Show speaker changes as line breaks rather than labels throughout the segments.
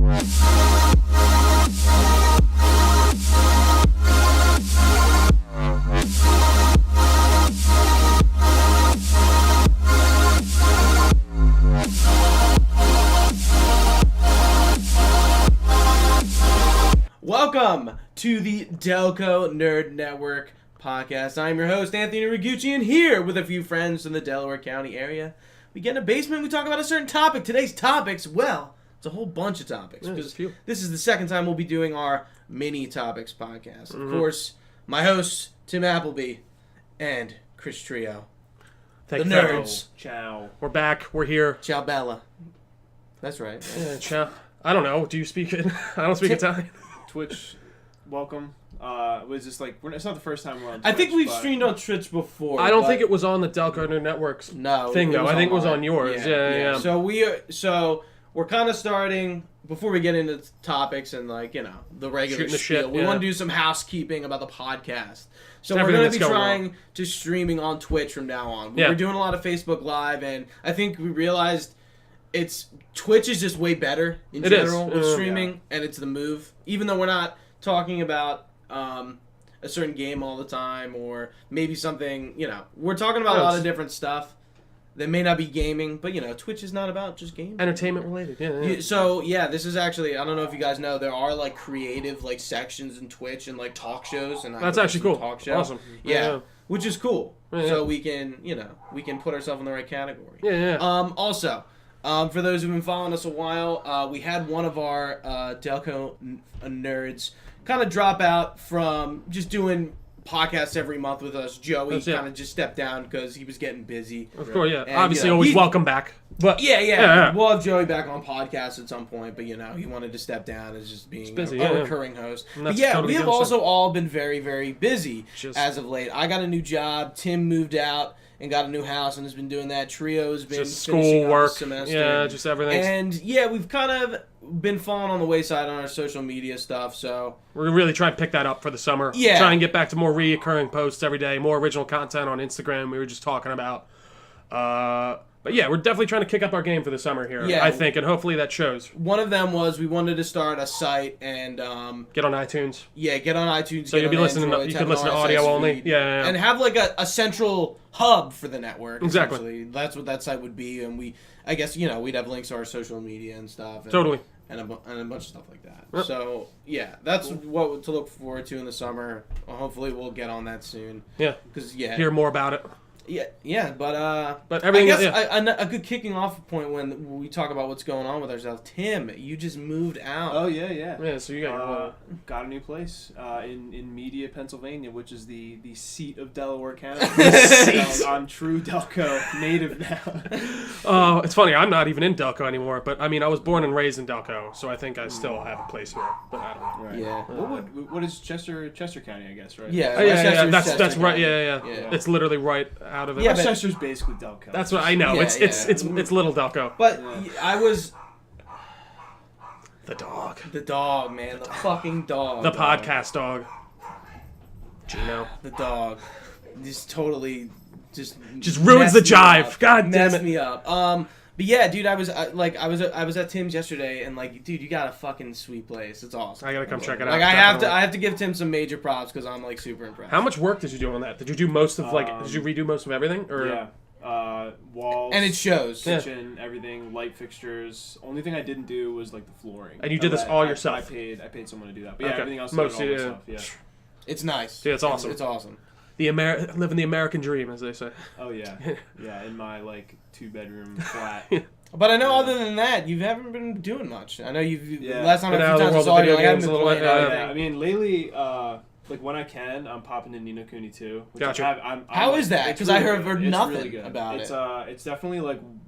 Welcome to the Delco Nerd Network podcast. I'm your host, Anthony Ragucci, and here with a few friends in the Delaware County area. We get in a basement, we talk about a certain topic. Today's topics, well, it's a whole bunch of topics. Because this is the second time we'll be doing our mini topics podcast. Of course, my hosts, Tim Appleby and Chris Trio. The nerds.
Ciao. We're back. We're here.
Ciao Bella. That's right.
Yeah, ciao. I don't know. Do you speak it? I don't speak Italian.
Twitch, welcome. Was this like? It's not the first time we're on Twitch.
I think we've streamed on Twitch before.
I don't think it was on the Delco Nerd Network's thing though. I think it was on yours. Yeah.
So we're kind of starting before we get into topics and the regular spiel. We want to do some housekeeping about the podcast. So we're going to be trying to streaming on Twitch from now on. We're doing a lot of Facebook Live, and I think we realized Twitch is just way better in general with streaming, and it's the move. Even though we're not talking about a certain game all the time, or maybe something, we're talking about a lot of different stuff that may not be gaming, but Twitch is not about just gaming.
Entertainment related, yeah.
So this is actually, I don't know if you guys know, there are creative sections in Twitch and talk shows, and
that's actually cool.
Talk show.
Awesome.
Yeah, which is cool.
Yeah.
So we can put ourselves in the right category.
Yeah.
Also. For those who've been following us a while, we had one of our Delco nerds kind of drop out from just doing podcasts every month with us. Joey kind of just stepped down because he was getting busy.
Of course, yeah. And, obviously, always welcome back. But
yeah. We'll have Joey back on podcasts at some point, but he wanted to step down as just being a recurring host. But totally we have also all been very, very busy as of late. I got a new job. Tim moved out and got a new house and has been doing that. Trio's been
just school work,
semester.
Yeah, just everything.
And we've kind of been falling on the wayside on our social media stuff. So
we're really trying to pick that up for the summer.
Yeah,
try and get back to more reoccurring posts every day, more original content on Instagram. We were just talking about. But yeah, we're definitely trying to kick up our game for the summer here, I think, and hopefully that shows.
One of them was we wanted to start a site and
get on iTunes.
Yeah, get on iTunes.
So you'll be listening. You can listen to audio only. Yeah.
And have a central hub for the network.
Exactly.
That's what that site would be, and I guess we'd have links to our social media and stuff. And,
totally.
And a bunch of stuff like that. Yep. So that's what to look forward to in the summer. Hopefully we'll get on that soon.
Yeah.
Because
hear more about it.
But
everything.
I guess a good kicking off point when we talk about what's going on with ourselves. Tim, you just moved out.
Oh yeah.
Yeah. So you
got a new place in Media, Pennsylvania, which is the seat of Delaware County. I'm true Delco native now.
It's funny. I'm not even in Delco anymore. But I mean, I was born and raised in Delco, so I think I still have a place here. But I don't know.
Right.
Yeah.
What is Chester County? I guess, right?
Yeah.
That's right. Yeah. It's literally right out of it.
Yeah, Chester's basically Delco.
That's what I know. It's little Delco.
But I was
the dog.
The dog, man. The fucking dog.
The podcast dog. Gino.
The dog. Just totally just
ruins the jive. God damn it.
Messed me up. But yeah, dude, I was at Tim's yesterday, and dude, you got a fucking sweet place. It's awesome.
I gotta come check it out.
I have to give Tim some major props because I'm super impressed.
How much work did you do on that? Did you do most of did you redo most of everything? Or?
Yeah. Walls.
And it shows.
Kitchen, everything, light fixtures. Only thing I didn't do was the flooring.
And you did this all yourself.
I paid someone to do that. But everything else I did all myself. Yeah.
It's nice.
Yeah, it's awesome.
It's awesome.
Living the American dream, as they say.
Oh yeah, in my 2-bedroom flat.
But I know other than that, you haven't been doing much. I know last time
I saw you, I haven't been playing.
I mean, lately, when I can, I'm popping in Ni no Kuni 2.
Gotcha.
How is that? Because I heard nothing about it.
It's definitely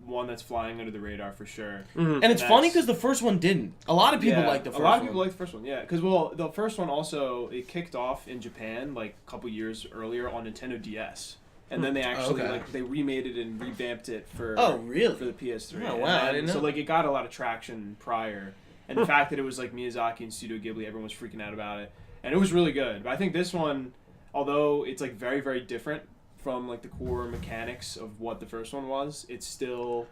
one that's flying under the radar for sure.
Mm-hmm. And it's funny because the first one didn't. A lot of people liked the first one.
A lot of people liked the first one, yeah. Because, the first one also, it kicked off in Japan a couple years earlier on Nintendo DS. And then they actually they remade it and revamped it for
for
the PS3.
Oh wow, I didn't know.
So it got a lot of traction prior, and the fact that it was Miyazaki and Studio Ghibli, everyone was freaking out about it, and it was really good. But I think this one, although it's very very different from the core mechanics of what the first one was, it still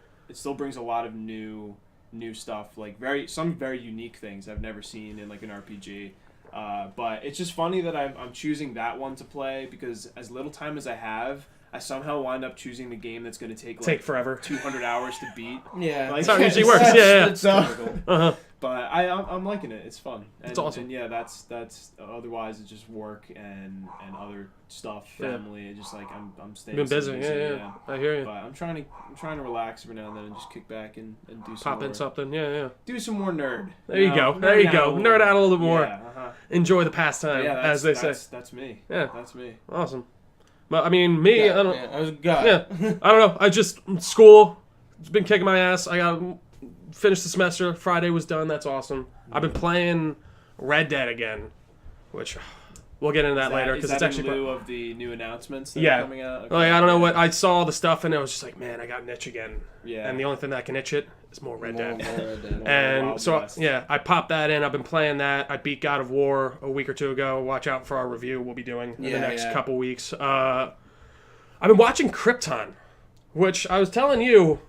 brings a lot of new new stuff, like some very unique things I've never seen in like an RPG. But it's just funny that I'm choosing that one to play because as little time as I have, I somehow wind up choosing the game that's going to take
forever,
200 hours to beat.
Yeah,
that's how it usually works. Yeah.
It's typical.
But I'm liking it. It's fun.
It's awesome.
And yeah, that's otherwise it's just work and other stuff, family. It's just like I'm staying.
Been busy. Yeah. I hear you.
But I'm trying to relax every now and then and just kick back and do some
pop in something. Yeah.
Do some more nerd.
There you go. Nerd out a little bit more.
Yeah,
Enjoy the pastime, as they say.
That's me.
Yeah,
that's me.
Awesome. But I mean, me, I don't.
I was God.
Yeah, I don't know. I just school. It's been kicking my ass. I got finished the semester. Friday was done. That's awesome. I've been playing Red Dead again, which we'll get into that later because it's actually
in lieu of the new announcements that are coming out.
Okay. Like I don't know what I saw the stuff and I was just like, man, I got an itch again.
Yeah.
And the only thing that can itch it is more Red Dead.
More Red Dead.
And so I popped that in. I've been playing that. I beat God of War a week or two ago. Watch out for our review we'll be doing in the next couple weeks. I've been watching Krypton, which I was telling you,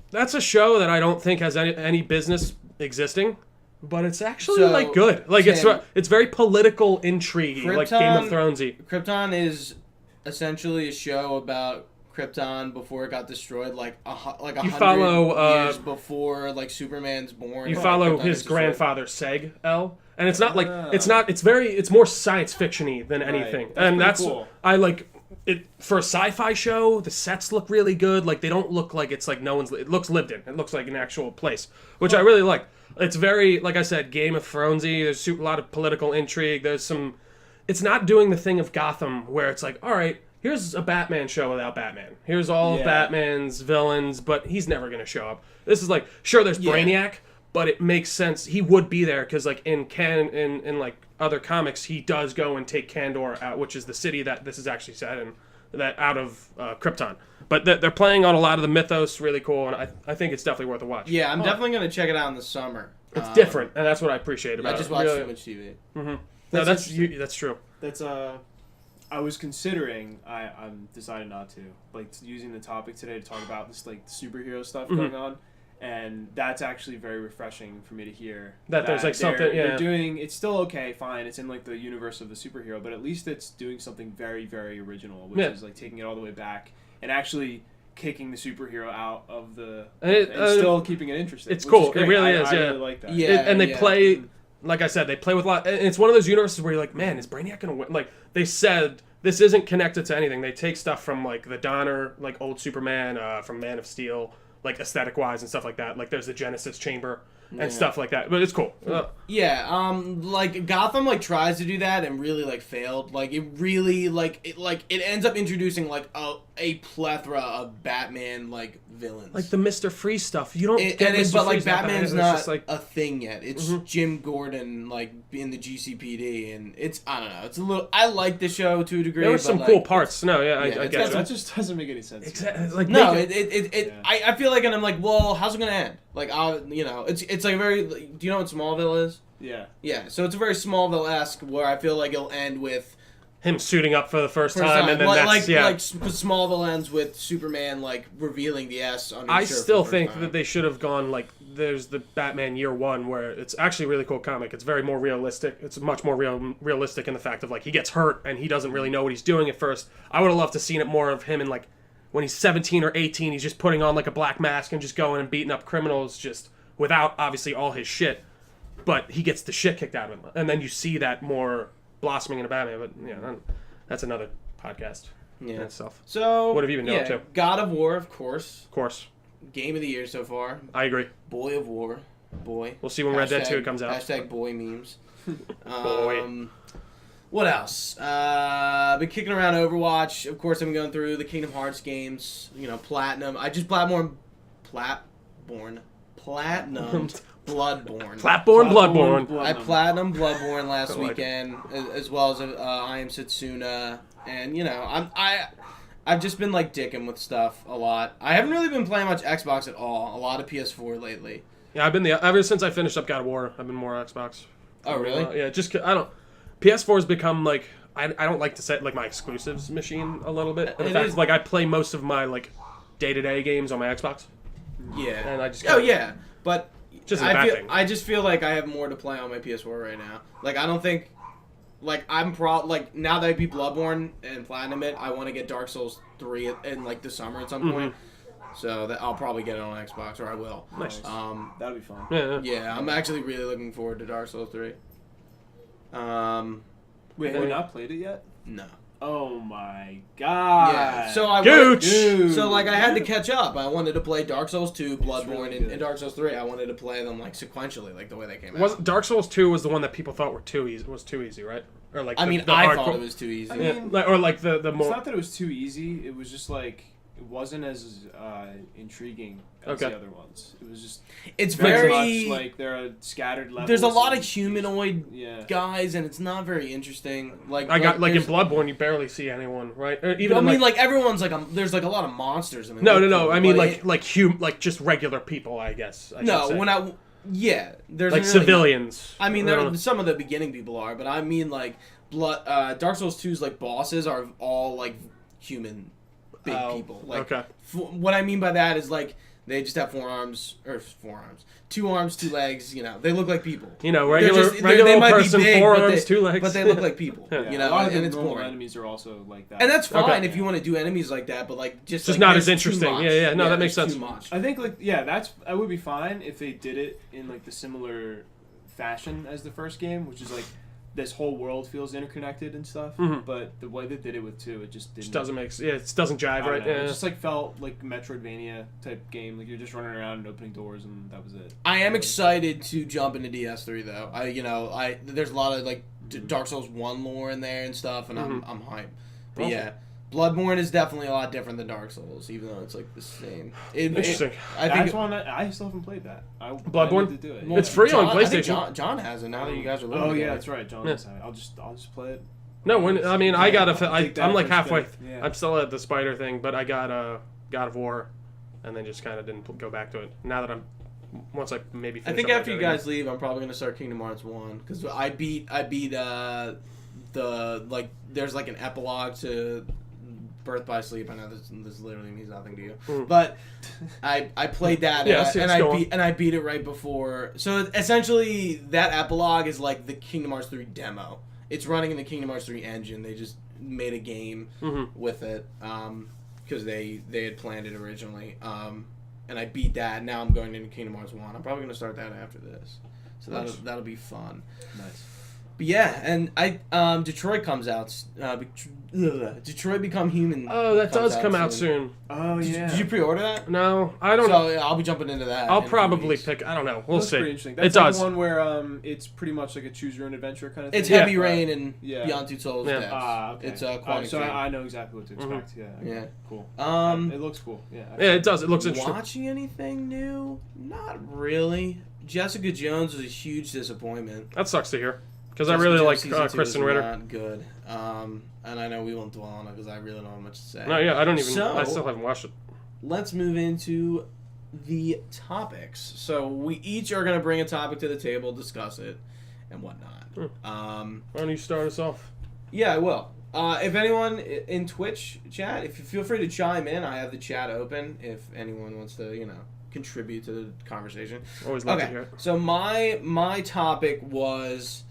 that's a show that I don't think has any business existing, but it's actually like good. Like Tim, it's very political intrigue, like Game of Thronesy.
Krypton is essentially a show about Krypton before it got destroyed, like 100 years before like Superman's born.
You follow his grandfather Seg-El, and it's not like it's more science fiction-y than anything, and that's cool. I like. It for a sci-fi show, the sets look really good. Like they don't look like it's like no one's. It looks lived in. It looks like an actual place, which I really like. It's very, like I said, Game of Thronesy. There's a lot of political intrigue. There's some. It's not doing the thing of Gotham where it's like, all right, here's a Batman show without Batman. Here's all of Batman's villains, but he's never gonna show up. This is like, sure, there's Brainiac, but it makes sense. He would be there because like in like other comics, he does go and take Kandor out, which is the city that this is actually set in, that out of Krypton. But they're playing on a lot of the mythos, really cool, and I think it's definitely worth a watch.
Yeah, I'm definitely going to check it out in the summer.
It's different, and that's what I appreciate about it.
I just watch too much TV.
Mm-hmm. No, that's true.
That's I was considering, I'm decided not to, like using the topic today to talk about this like superhero stuff going on. And that's actually very refreshing for me to hear.
That there's like something,
they're doing, it's still okay, fine, it's in like the universe of the superhero, but at least it's doing something very, very original, which is like taking it all the way back and actually kicking the superhero out of the, and still keeping it interesting.
It's cool, it really is,
I really like that.
And they play, like I said, they play with a lot, and it's one of those universes where you're like, man, is Brainiac gonna win? Like, they said, this isn't connected to anything. They take stuff from like the Donner, like old Superman, from Man of Steel, like aesthetic wise and stuff like that. Like there's the Genesis chamber and stuff like that. But it's cool.
Like Gotham like tries to do that and really like failed. Like it really it ends up introducing like a plethora of Batman like villains.
Like the Mr. Freeze stuff. You don't but
like Batman's not like a thing yet. It's Jim Gordon like in the GCPD, and it's, I don't know, it's a little, I like the show to a degree.
There were some cool parts. No, I get it.
That just doesn't make any sense.
Exactly. Like,
no, I feel like, and I'm like, well, how's it gonna end? Like, it's like a very, do you know what Smallville is? Yeah, so it's a very Smallville-esque where I feel like it'll end with
him suiting up for the first time, and then like
Smallville ends with Superman like revealing the S on his
I
shirt
still think that they should have gone like, there's the Batman Year One where it's actually a really cool comic. It's very more realistic. It's much more realistic in the fact of like he gets hurt and he doesn't really know what he's doing at first. I would have loved to seen it more of him in like when he's 17 or 18, he's just putting on like a black mask and just going and beating up criminals just without obviously all his shit. But he gets the shit kicked out of him, and then you see that more blossoming in a Batman. But yeah, that's another podcast in itself.
So
what have you been doing too?
God of War, of course.
Of course.
Game of the year so far.
I agree.
Boy of War. Boy.
We'll see when Red Dead 2 comes out.
Hashtag boy memes.
Boy.
What else? Been kicking around Overwatch. Of course, I've been going through the Kingdom Hearts games. You know, Platinum. I just Bloodborne. I Platinum Bloodborne last weekend, as well as I Am Setsuna, and you know, I've just been like dicking with stuff a lot. I haven't really been playing much Xbox at all. A lot of PS4 lately.
Yeah, I've been ever since I finished up God of War. I've been more Xbox.
Oh really?
Yeah, just I don't. PS4 has become like I don't like to say like my exclusives machine a little bit. In fact, like I play most of my like day-to-day games on my Xbox.
Yeah.
And I just
but
Just a bad thing.
I just feel like I have more to play on my PS4 right now. Like, I don't think... Like, now that I beat Bloodborne and Platinum it, I want to get Dark Souls 3 in, like, the summer at some point. So that I'll probably get it on Xbox, or I will.
Nice.
That'll be fun.
Yeah, I'm actually really looking forward to Dark Souls 3.
Wait, have you not played it yet?
No.
Oh my god.
Yeah. So I had to catch up. I wanted to play Dark Souls 2, Bloodborne, really and Dark Souls 3. I wanted to play them like sequentially, like the way they came out.
Dark Souls 2 was the one that people thought were too easy, right? Or like
I thought it was too easy.
I mean,
or like the more.
It's not that it was too easy. It was just like it wasn't as intriguing as the other ones. It was just very much like there are scattered levels.
There's a lot of humanoid guys, and it's not very interesting. Like
in Bloodborne, you barely see anyone, right?
Even like everyone's like there's like a lot of monsters.
No. I mean like just regular people, I guess.
There's
like civilians.
I mean, some of the beginning people are, but I mean like Dark Souls 2's like bosses are all like human. Big people. Like, what I mean by that is like they just have 2 arms, 2 legs. You know, they look like people.
You know, regular person, big, 4 arms, 2 legs.
But they look like people. You know,
and it's boring. Enemies are also like that,
and that's fine if you want to do enemies like that. But like just like,
not as interesting. Yeah. No, that makes sense.
Too much.
I think that would be fine if they did it in like the similar fashion as the first game, which is like. This whole world feels interconnected and stuff, but the way they did it with 2, it just didn't.
Just doesn't make sense. Yeah, it doesn't jive right. Yeah.
It just like felt like Metroidvania type game. Like you're just running around and opening doors, and that was it.
I am excited to jump into DS3 though. There's a lot of like Dark Souls 1 lore in there and stuff, and I'm hyped. But awesome. Yeah. Bloodborne is definitely a lot different than Dark Souls, even though it's like the same.
Interesting.
I still haven't played that.
Bloodborne.
To do it.
It's free on PlayStation.
I think John has it now that you guys are living together.
Yeah, that's right. John has it. I'll just play it.
No, I'm like halfway. Yeah. I'm still at the spider thing, but I got God of War, and then just kind of didn't go back to it. Now that once I maybe.
I think after you guys leave, I'm probably gonna start Kingdom Hearts 1 because I beat there's like an epilogue to Birth by Sleep. I know this literally means nothing to you, but I played that and I beat it right before. So essentially, that epilogue is like the Kingdom Hearts 3 demo. It's running in the Kingdom Hearts 3 engine. They just made a game with it because they had planned it originally. And I beat that. Now I'm going into Kingdom Hearts 1. I'm probably going to start that after this. So that'll be fun.
Nice.
But yeah, and Detroit comes out. Detroit Become Human.
Oh, that does come out soon.
Oh yeah.
Did you pre-order that?
No, I don't know.
So I'll be jumping into that.
I'll probably pick. I don't know. We'll see.
Pretty interesting. That's like one where it's pretty much like a choose your own adventure kind of thing.
It's Heavy Rain and Beyond Two Souls. Yeah.
Okay.
It's Quantum
so I know exactly what to expect. Yeah.
Cool.
It looks cool. Yeah.
Yeah, it does. It looks interesting.
Watching anything new? Not really. Jessica Jones was a huge disappointment.
That sucks to hear. Because I really like Kristen Ritter.
Not good. And I know we won't dwell on it because I really don't have much to say.
No, yeah, I still haven't watched it.
Let's move into the topics. So we each are going to bring a topic to the table, discuss it, and whatnot.
Why don't you start us off?
Yeah, I will. If anyone in Twitch chat, if you feel free to chime in, I have the chat open if anyone wants to, contribute to the conversation.
Always love to hear it.
So my topic was,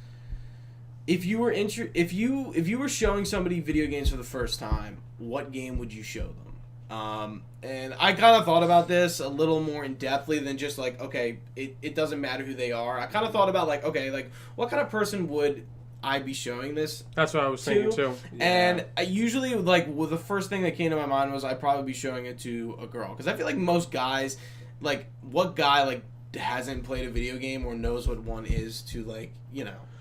if you were showing somebody video games for the first time, what game would you show them? And I kind of thought about this a little more in depthly than just like, okay, it doesn't matter who they are. I kind of thought about like, okay, like what kind of person would I be showing this?
That's what I was thinking too.
Yeah. And I usually the first thing that came to my mind was I'd probably be showing it to a girl because I feel like most guys, like what guy like hasn't played a video game or knows what one is to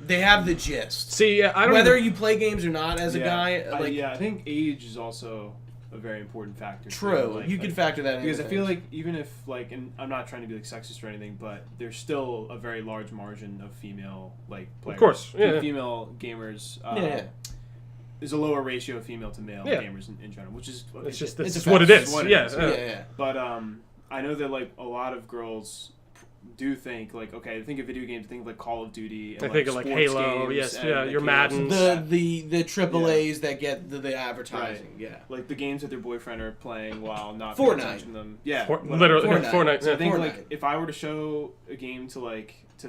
they have the gist.
See, I don't
whether you play games or not as a guy.
I think age is also a very important factor.
True, you can factor that in
because I feel like even if and I'm not trying to be sexist or anything, but there's still a very large margin of female players.
Of course,
female gamers. There's a lower ratio of female to male gamers in general, which is
it's what it is. Yeah.
But I know that a lot of girls do think like, okay, think of video games, think of like Call of Duty. And,
I think of like Halo. Yes, yeah, your Madden.
The AAA's that get the advertising.
Right.
Yeah,
like the games that their boyfriend are playing while not
Fortnite.
touching them. Yeah,
literally Fortnite.
So I think
Fortnite.
like if I were to show a game to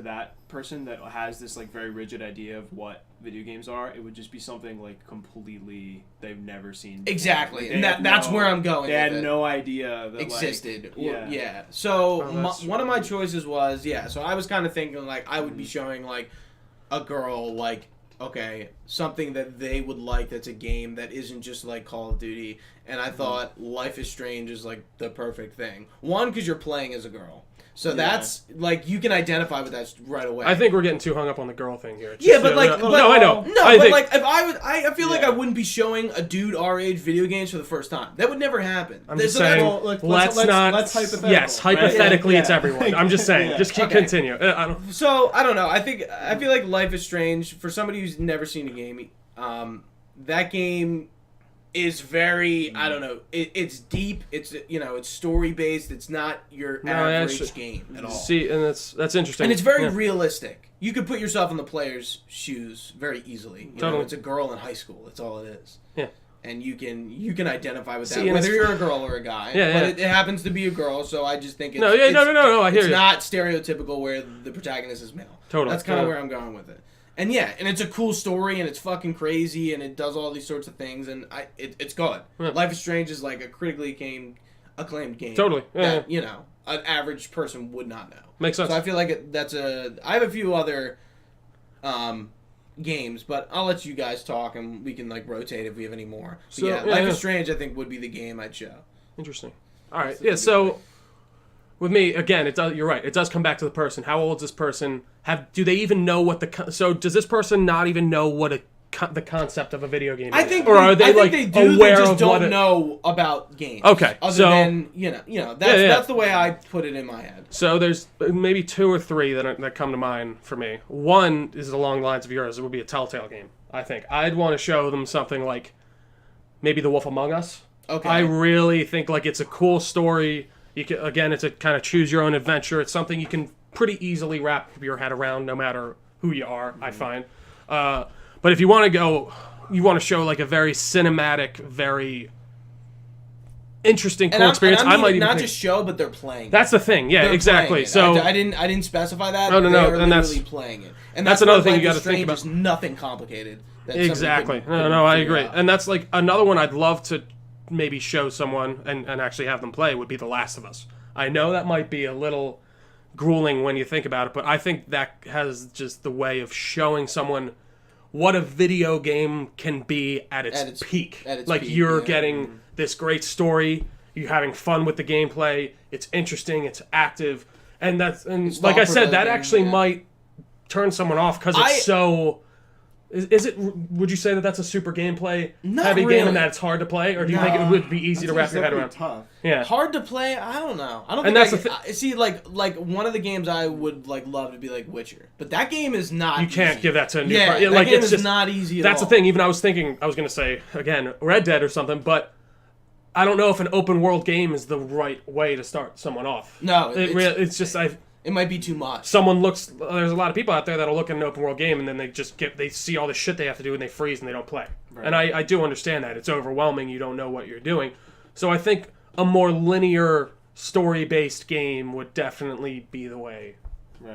that person that has this like very rigid idea of what video games are, it would just be something like completely they've never seen before.
Exactly, and that's where I'm going.
They had no idea that
existed.
Like,
yeah. So one of my
really
choices was So I was kind of thinking like I would be showing like a girl like something that they would like that's a game that isn't just like Call of Duty, and I thought Life is Strange is like the perfect thing. One, because you're playing as a girl. So that's, like, you can identify with that right away.
I think we're getting too hung up on the girl thing here.
Just, but like...
no, I know.
No, but like, if I feel like I wouldn't be showing a dude our age video games for the first time. That would never happen.
I'm just saying, let's hypothetical. Yes, hypothetically
right?
It's everyone. I'm just saying. Just continue.
So, I don't know. I feel like Life is Strange, for somebody who's never seen a game, that game... is very, I don't know, it's deep, it's story based, it's not your average game at all.
See, and that's interesting.
And it's very realistic. You could put yourself in the player's shoes very easily. You know, it's a girl in high school, that's all it is.
Yeah.
And you can identify with that, whether you're a girl or a guy.
Yeah,
but it happens to be a girl, so I just think it's...
No, I hear you.
It's not stereotypical where the protagonist is male.
Totally.
That's kind of where I'm going with it. And and it's a cool story, and it's fucking crazy, and it does all these sorts of things, and it's good. Yeah. Life is Strange is like a critically acclaimed game.
Totally. Yeah,
that, an average person would not know.
Makes sense.
So I feel like I have a few other games, but I'll let you guys talk, and we can like rotate if we have any more. But Life is Strange I think would be the game I'd show.
Interesting. All right. Yeah, so... With me, again, you're right. It does come back to the person. How old is this person? Do they even know what so does this person not even know what the concept of a video game is?
I think
or are they
they do.
aware
they just
of
don't know about games.
Okay,
other than that's the way I put it in my head.
So there's maybe 2 or 3 that come to mind for me. One is along the lines of yours. It would be a Telltale game. I think I'd want to show them something like maybe The Wolf Among Us.
Okay.
I really think like it's a cool story. It's a kind of choose your own adventure. It's something you can pretty easily wrap your head around no matter who you are, I find. But if you want to show like a very cinematic, very interesting, cool experience.
I might
even
just show, but they're playing.
That's the thing. Yeah, exactly. So
I didn't specify that.
No,
and that's playing it. And
that's another thing you got to think about.
Just nothing complicated.
Exactly. No, I agree. And that's like another one I'd love to maybe show someone and actually have them play would be The Last of Us. I know that might be a little grueling when you think about it, but I think that has just the way of showing someone what a video game can be at its peak. You're getting this great story, you're having fun with the gameplay, it's interesting, it's active, and like I said, that actually might turn someone off because it's so... Is it? Would you say that that's a super gameplay heavy game and that it's hard to play, or do you think it would be easy to wrap your head around?
Tough.
Yeah,
hard to play. I don't know. I don't.
And
think that's see, like one of the games I would like love to be like Witcher, but that game is not.
You can't give that to a new.
That game is just not easy.
That's the thing. Even I was thinking I was going to say again Red Dead or something, but I don't know if an open world game is the right way to start someone off.
No,
it's just
It might be too much.
There's a lot of people out there that'll look at an open world game and then they see all the shit they have to do and they freeze and they don't play. Right. And I do understand that. It's overwhelming. You don't know what you're doing. So I think a more linear story-based game would definitely be the way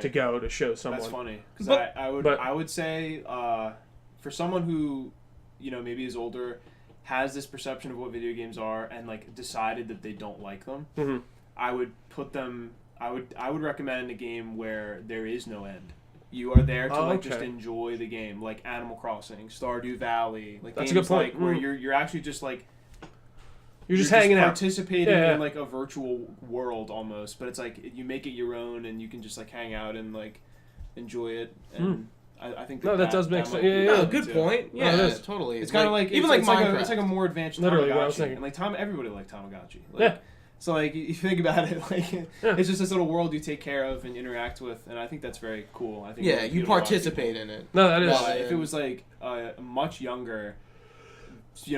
to go to show someone.
That's funny. Because I would say for someone who, maybe is older, has this perception of what video games are and like decided that they don't like them,
mm-hmm.
I would put them... I would recommend a game where there is no end. You are there to just enjoy the game, like Animal Crossing, Stardew Valley, like
that's
games
a good point.
Like where you're actually just like
you're just hanging out,
participating in like a virtual world almost, but it's like you make it your own and you can just like hang out and like enjoy it. And I think that
does make sense.
Yeah, good point. Yeah,
no,
totally.
It's kind of like
even
it's
like
it's like a more advanced
literally
Tamagotchi.
What I was thinking.
And like everybody liked Tamagotchi.
Yeah.
So, like, you think about it, like, it's just this little world you take care of and interact with, and I think that's very cool. I think
you participate in it.
No, that is.
If it was, like, much younger,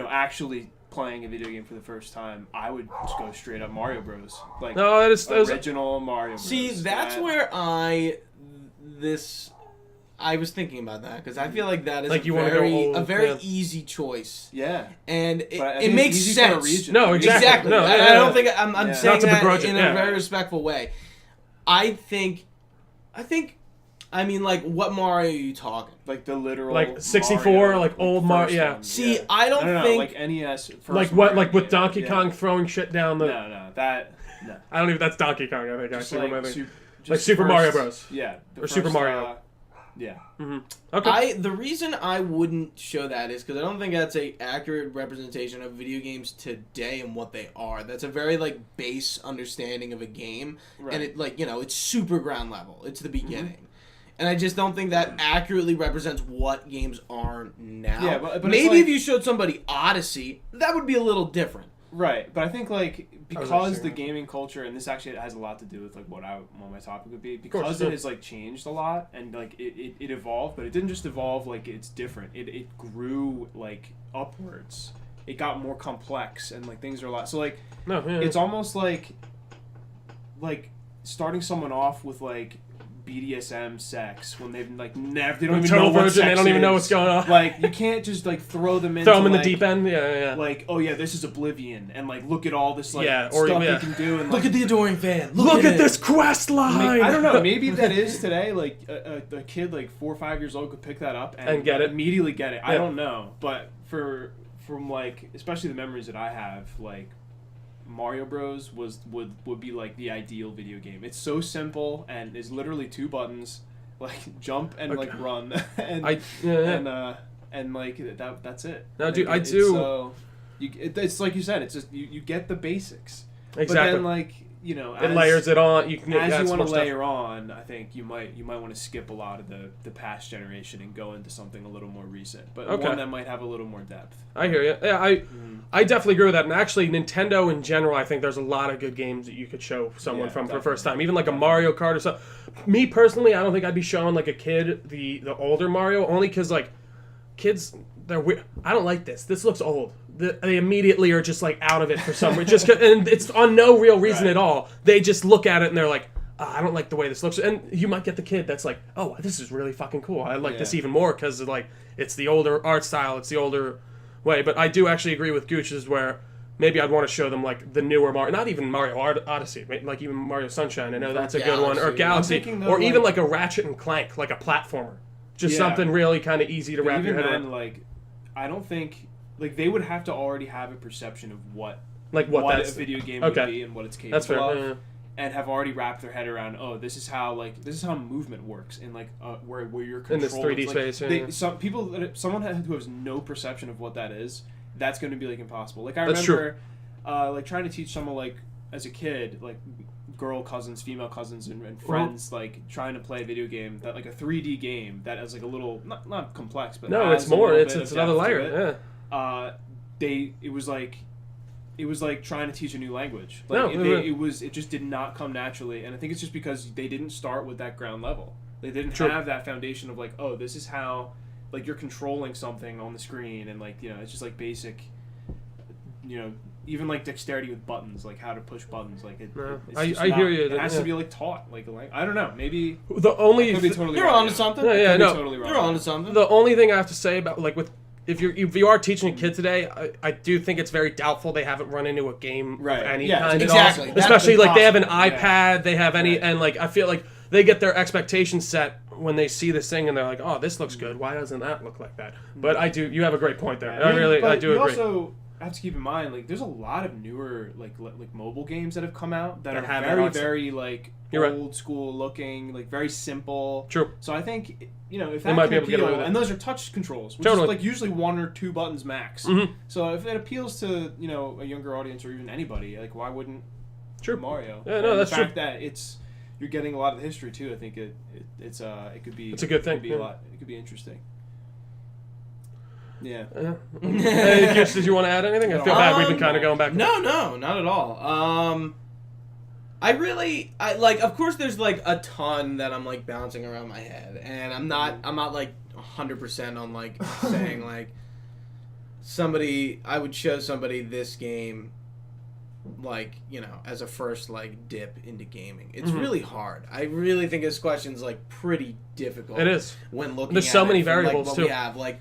actually playing a video game for the first time, I would just go straight up Mario Bros. Like original Mario Bros.
See, that's where I was thinking about that because I feel like that is
like
a very easy choice.
Yeah,
and it makes sense.
No, exactly. No,
I don't think I'm saying that in a very respectful way. I mean, like, what Mario are you talking?
Like the literal,
like 64,
Mario,
like old Mario. Yeah.
See, I don't think
like NES.
Like what? Like with Donkey Kong throwing shit down the.
No.
I don't even. That's Donkey Kong. I think
just
actually.
Like
Super Mario Bros.
Yeah.
Or Super Mario.
Yeah.
Mm-hmm. Okay.
The reason I wouldn't show that is because I don't think that's a accurate representation of video games today and what they are. That's a very like base understanding of a game, and it like it's super ground level. It's the beginning, and I just don't think that accurately represents what games are now.
Yeah, but
maybe if you showed somebody Odyssey, that would be a little different.
Right, but I think like because the gaming culture, and this actually has a lot to do with like what my topic would be, because it has like changed a lot and like it evolved, but it didn't just evolve like it's different. It grew like upwards. It got more complex and like things are a lot. So like it's almost like starting someone off with like BDSM sex when they've like never they don't even know what sex
they don't even know what's going on.
Like you can't just like throw them in
the deep end. Yeah.
Like this is Oblivion and like look at all this like stuff you can do and
look at the Adoring Fan.
Look at this quest line.
I don't know. Maybe that is today. Like a kid like 4 or 5 years old could pick that up and
get it
immediately. Get it. Yeah. I don't know, but from like especially the memories that I have like. Mario Bros would be like the ideal video game. It's so simple and is literally 2 buttons, like jump and like run, and like that's it.
No,
like,
dude, I do.
So it's like you said. It's just you get the basics.
Exactly.
But then like
it layers it on. You can
as you want to layer on. I think you might want to skip a lot of the past generation and go into something a little more recent, but one that might have a little more depth.
I hear you. Yeah, I definitely agree with that. And actually, Nintendo in general, I think there's a lot of good games that you could show someone from for the first time. Even like a Mario Kart or something. Me personally, I don't think I'd be showing like a kid the older Mario, only because like kids they're weird. I don't like this. This looks old. They immediately are just like out of it for some reason. And it's on no real reason at all. They just look at it and they're like, I don't like the way this looks. And you might get the kid that's like, oh, this is really fucking cool. I like this even more because like it's the older art style. It's the older way. But I do actually agree with Gooch's where maybe I'd want to show them like the newer Mario, not even Mario Odyssey, like even Mario Sunshine. I know that's a good one. Or Galaxy. Or even like a Ratchet and Clank, like a platformer. Just something really kind of easy to wrap your head around.
Like, I don't think... Like, they would have to already have a perception of what a video game would be and what it's capable of, and have already wrapped their head around. Oh, this is how movement works in like where you're controlling
in this 3D space.
Someone who has no perception of what that is, that's going to be like impossible. Like I remember, like trying to teach someone like as a kid like girl cousins, female cousins, and friends like trying to play a video game that like a 3D game that has like a little not complex, but
it's more. It's another layer.
It was like trying to teach a new language. Like it just did not come naturally, and I think it's just because they didn't start with that ground level. They didn't have that foundation of like, oh, this is how like you're controlling something on the screen, and like it's just like basic, even like dexterity with buttons, like how to push buttons. Like
I hear you.
It has to be like taught. Like I don't know. Maybe
the only
you're onto something.
Totally wrong.
You're onto something.
The only thing I have to say about like with. If you are teaching a kid today, I do think it's very doubtful they haven't run into a game of any kind
exactly.
at all. Especially like they have an iPad, they have any, and like I feel like they get their expectations set when they see this thing and they're like, oh, this looks good. Why doesn't that look like that? But you have a great point there. I do agree.
Also have to keep in mind like there's a lot of newer like mobile games that have come out that are very very like old school looking, like very simple.
True.
So I think if that can appeal, and those are touch controls, which is like usually 1 or 2 buttons max. Mm-hmm. So if it appeals to a younger audience or even anybody, like why wouldn't Mario?
Yeah, no, that's true.
The fact that you're getting a lot of the history too. I think it could be.
It's a good thing.
It could be a lot. It could be interesting. Yeah.
Hey, Kish, did you want to add anything? I feel bad. We've been kind of going back.
No, not at all. I of course there's like a ton that I'm like bouncing around my head, and I'm not like 100% on like saying like I would show somebody this game, like, as a first, like, dip into gaming. It's really hard. I really think this question's, like, pretty difficult.
It is.
When looking
There's
at
so many
from,
variables,
like, what
too.
we have, like,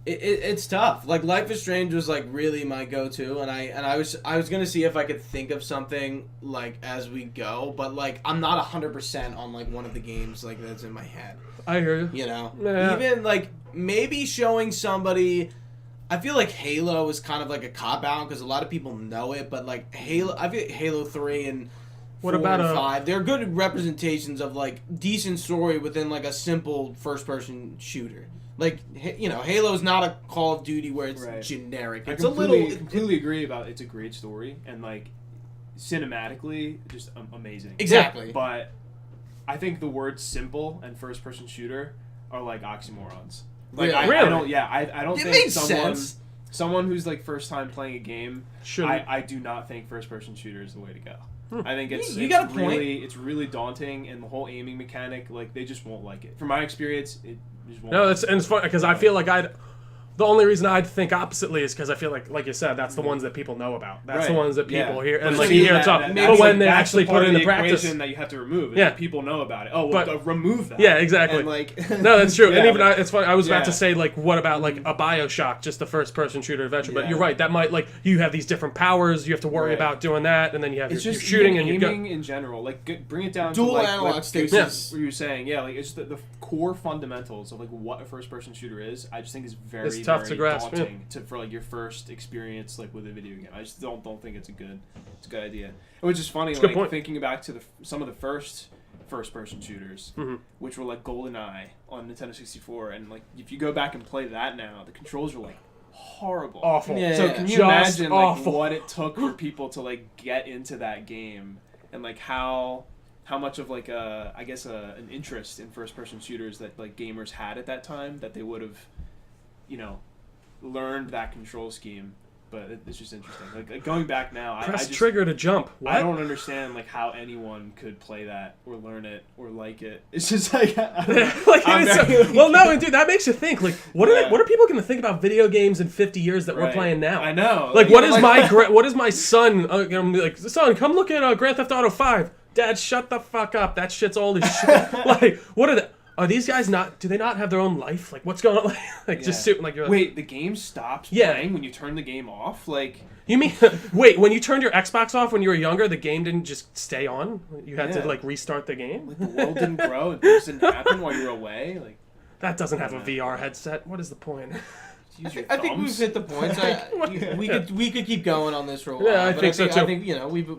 it's tough. Like, Life is Strange was, like, really my go-to, and I was gonna see if I could think of something, like, as we go, but, like, I'm not 100% on, like, one of the games, like, that's in my head.
I hear you.
Yeah. Even, like, maybe showing somebody... I feel like Halo is kind of like a cop-out because a lot of people know it, but like I feel like Halo 3 and 4 and 5, they're good representations of like decent story within like a simple first-person shooter. Like, Halo's not a Call of Duty where it's generic. It's
completely agree about it's a great story and like cinematically just amazing.
Exactly.
But I think the words simple and first-person shooter are like oxymorons. Like,
really?
I don't think someone who's like first time playing a game, I do not think first person shooter is the way to go. I think it's really daunting, and the whole aiming mechanic, like they just won't like it. From my experience, it just won't.
No, it's funny because I feel like the only reason I'd think oppositely is because I feel like you said, that's the ones that people know about. That's the ones that people hear and like you hear talk. But when they actually put it into practice,
that you have to remove. That people know about it. Oh, well, remove that.
Yeah, exactly.
And like,
no, that's true. And even it's funny. I was about to say like, what about like a BioShock, just the first-person shooter adventure? But you're right. That might like you have these different powers. You have to worry about doing that, and then you have your shooting and
aiming in general. Like, bring it down
dual
to like
analog sticks.
What you were saying, like it's the core fundamentals of like what a first-person shooter is. I just think is very
tough to grasp.
Daunting. For like your first experience like with a video game. I just don't think it's a good idea. Which is funny, like thinking back to some of the first person shooters, which were like GoldenEye on Nintendo 64, and like if you go back and play that now, the controls are like horrible,
awful.
So can you imagine like what it took for people to like get into that game and like how much of like an interest in first person shooters that like gamers had at that time that they would have, learned that control scheme. But it's just interesting. Like going back now,
press trigger to jump. What?
I don't understand like how anyone could play that or learn it or like it. It's just like
well, no, dude, that makes you think. Like, what are people going to think about video games in 50 years that we're playing now?
I know.
Like, what is my son? Like, son, come look at Grand Theft Auto 5. Dad, shut the fuck up. That shit's old as shit. Like, what are the? Are these guys not? Do they not have their own life? Like, what's going on? Just sit like you're.
Wait, the game stops playing when you turn the game off? Like,
you mean wait? When you turned your Xbox off when you were younger, the game didn't just stay on. You had to like restart the game.
Like the world didn't grow and things didn't happen while you were away. Like
that doesn't have a VR headset. What is the point?
I think we've hit the points. We could keep going on this for a while.
Yeah, I think so too.
I think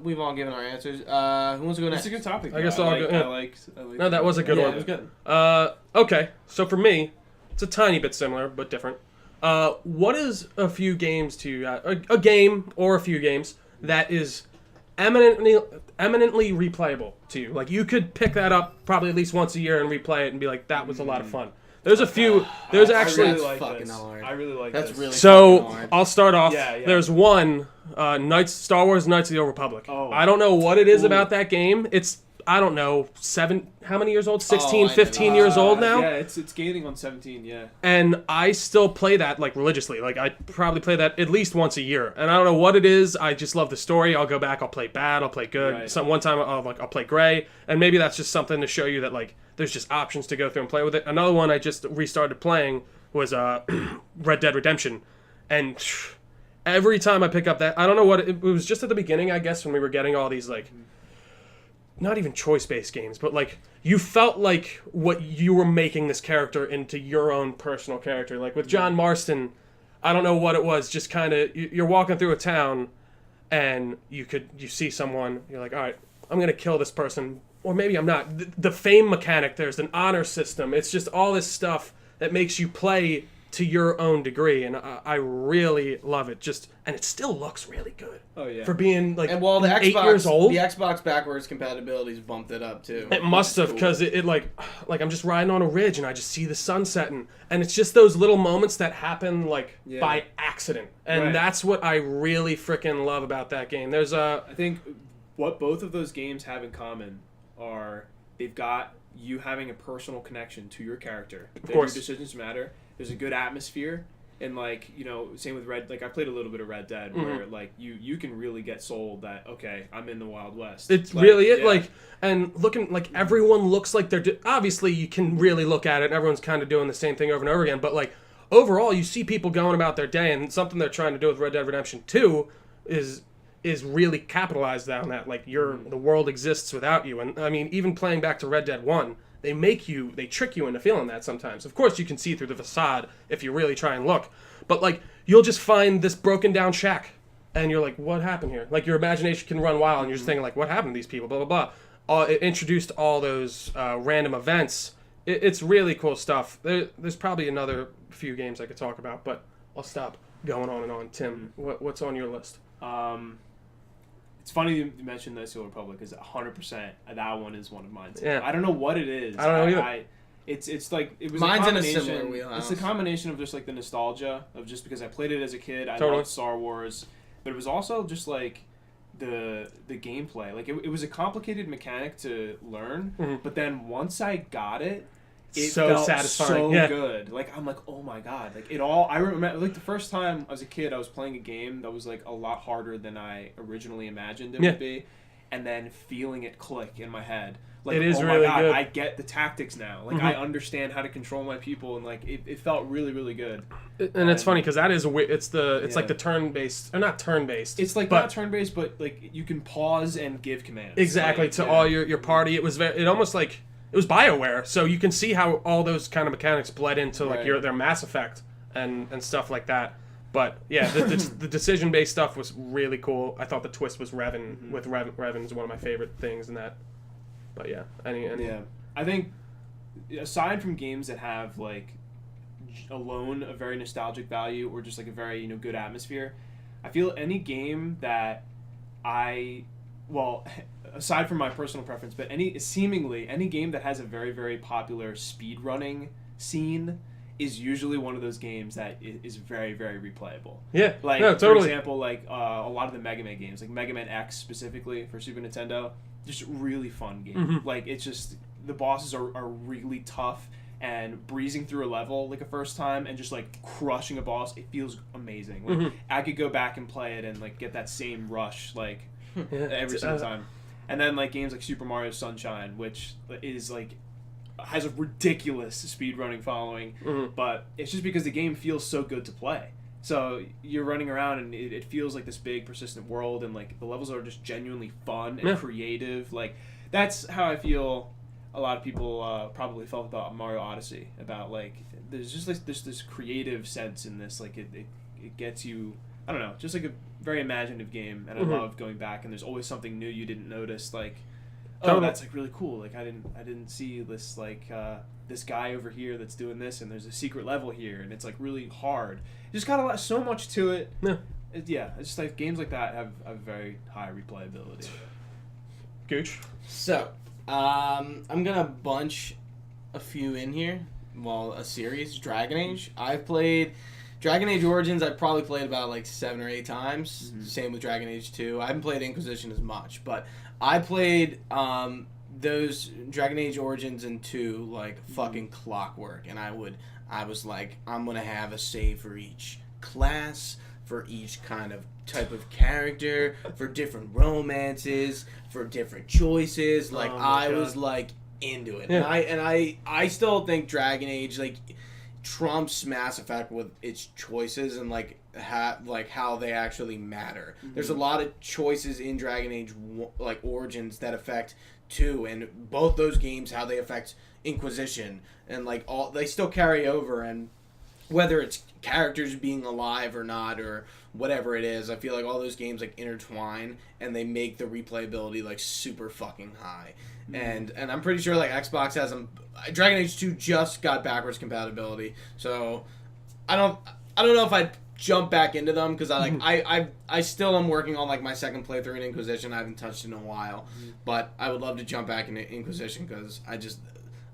we've all given our answers. Who wants to go next?
It's a good topic.
I guess I'll go. Yeah.
I like
no, that was a good one.
It was good.
Okay, so for me, it's a tiny bit similar but different. What is a few games a game or a few games that is eminently replayable to you? Like you could pick that up probably at least once a year and replay it and be like, that was a lot of fun. There's a few. There's actually.
I really like
that's
this.
really
so
hard.
I'll start off.
Yeah.
There's one, Star Wars Knights of the Old Republic.
Oh.
I don't know what it is about that game. It's, I don't know, how many years old? 16, 15 years old now?
Yeah, it's gaining on 17, yeah.
And I still play that like religiously. Like I probably play that at least once a year. And I don't know what it is. I just love the story. I'll go back. I'll play bad. I'll play good.
Right.
One time I'll play gray. And maybe that's just something to show you that like there's just options to go through and play with it. Another one I just restarted playing was Red Dead Redemption. And every time I pick up that, I don't know what, it was just at the beginning, I guess, when we were getting all these like, not even choice-based games, but like you felt like what you were making this character into your own personal character. Like with John Marston, I don't know what it was, just kind of, you're walking through a town and you see someone, you're like, all right, I'm going to kill this person. Or maybe I'm not. The fame mechanic, there's an honor system. It's just all this stuff that makes you play to your own degree, and I really love it. And it still looks really good.
Oh yeah.
For being like
and while the
8 years old,
the Xbox backwards compatibility's bumped it up too.
It must have, because it like I'm just riding on a ridge and I just see the sun setting, and it's just those little moments that happen like by accident, and that's what I really freaking love about that game. There's
I think what both of those games have in common are they've got you having a personal connection to your character. Your decisions matter. There's a good atmosphere, And like, same with Red. Like I played a little bit of Red Dead, where like you can really get sold that okay, I'm in the Wild West.
It's like, really it. Yeah. Like, and looking like everyone looks like they're obviously you can really look at it. And everyone's kind of doing the same thing over and over again. But like overall, you see people going about their day, and something they're trying to do with Red Dead Redemption 2 is really capitalized on that. Like the world exists without you. And I mean, even playing back to Red Dead 1. They trick you into feeling that sometimes. Of course, you can see through the facade if you really try and look. But, like, you'll just find this broken down shack. And you're like, what happened here? Like, your imagination can run wild. And you're just thinking, like, what happened to these people? Blah, blah, blah. It introduced all those random events. It's really cool stuff. There's probably another few games I could talk about. But I'll stop going on and on. Tim, what's on your list?
It's funny you mentioned the Steel Republic because 100% that one is one of mine too.
Yeah.
I don't know what it is.
I don't know either.
It's like it was
mine's
a
in a
combination.
similar wheelhouse.
It's a combination of just like the nostalgia of just because I played it as a kid. I
Totally.
loved Star Wars, but it was also just like the gameplay. Like it was a complicated mechanic to learn, but then once I got it. It
so
felt
satisfying.
so good. Like I'm like, oh my god! Like it all. I remember like the first time as a kid, I was playing a game that was like a lot harder than I originally imagined it would be, and then feeling it click in my head. Like,
it is
oh
really
my god,
good.
I get the tactics now. Like I understand how to control my people, and like it felt really really good.
And it's funny because that is it's like the turn based or not turn based.
It's like not turn based, but like you can pause and give commands
exactly to all your party. It was it almost like. It was BioWare, so you can see how all those kind of mechanics bled into like their Mass Effect and stuff like that. But yeah, the decision-based stuff was really cool. I thought the twist was Revan with Revan is one of my favorite things in that. But yeah,
yeah, I think aside from games that have like alone a very nostalgic value or just like a very good atmosphere, I feel any game that aside from my personal preference, but seemingly any game that has a very, very popular speedrunning scene is usually one of those games that is very, very replayable.
Yeah,
like
no, totally.
For example, like a lot of the Mega Man games, like Mega Man X specifically for Super Nintendo, just a really fun game. Like it's just the bosses are really tough. And breezing through a level like a first time and just like crushing a boss, it feels amazing. Like I could go back and play it and like get that same rush like every single time. And then like games like Super Mario Sunshine, which is like has a ridiculous speedrunning following, but it's just because the game feels so good to play. So you're running around and it feels like this big persistent world, and like the levels are just genuinely fun and creative. Like that's how I feel. A lot of people probably felt about Mario Odyssey. About like there's just like this creative sense in this. Like it gets you. I don't know, just like a very imaginative game, and I love going back, and there's always something new you didn't notice, like, oh, that's like really cool. Like I didn't see this like this guy over here that's doing this, and there's a secret level here, and it's like really hard. It just got so much to it. Yeah, it's just like games like that have a very high replayability.
Gooch.
So, I'm gonna bunch a few in here. Well, a series, Dragon Age. I've played Dragon Age Origins. I've probably played about like 7 or 8 times. Same with Dragon Age 2. I haven't played Inquisition as much, but I played those Dragon Age Origins and 2 like fucking clockwork. And I was like, I'm gonna have a save for each class, for each kind of type of character, for different romances, for different choices. Like I was like into it, and I still think Dragon Age like trumps Mass Effect with its choices and like how they actually matter. There's a lot of choices in Dragon Age like Origins that affect 2, and both those games how they affect Inquisition, and like all they still carry over, and whether it's characters being alive or not or whatever it is, I feel like all those games like intertwine and they make the replayability like super fucking high. And I'm pretty sure like Xbox has them. Dragon Age 2 just got backwards compatibility, so I don't know if I'd jump back into them because I still am working on like my second playthrough in Inquisition. I haven't touched in a while, but I would love to jump back into Inquisition because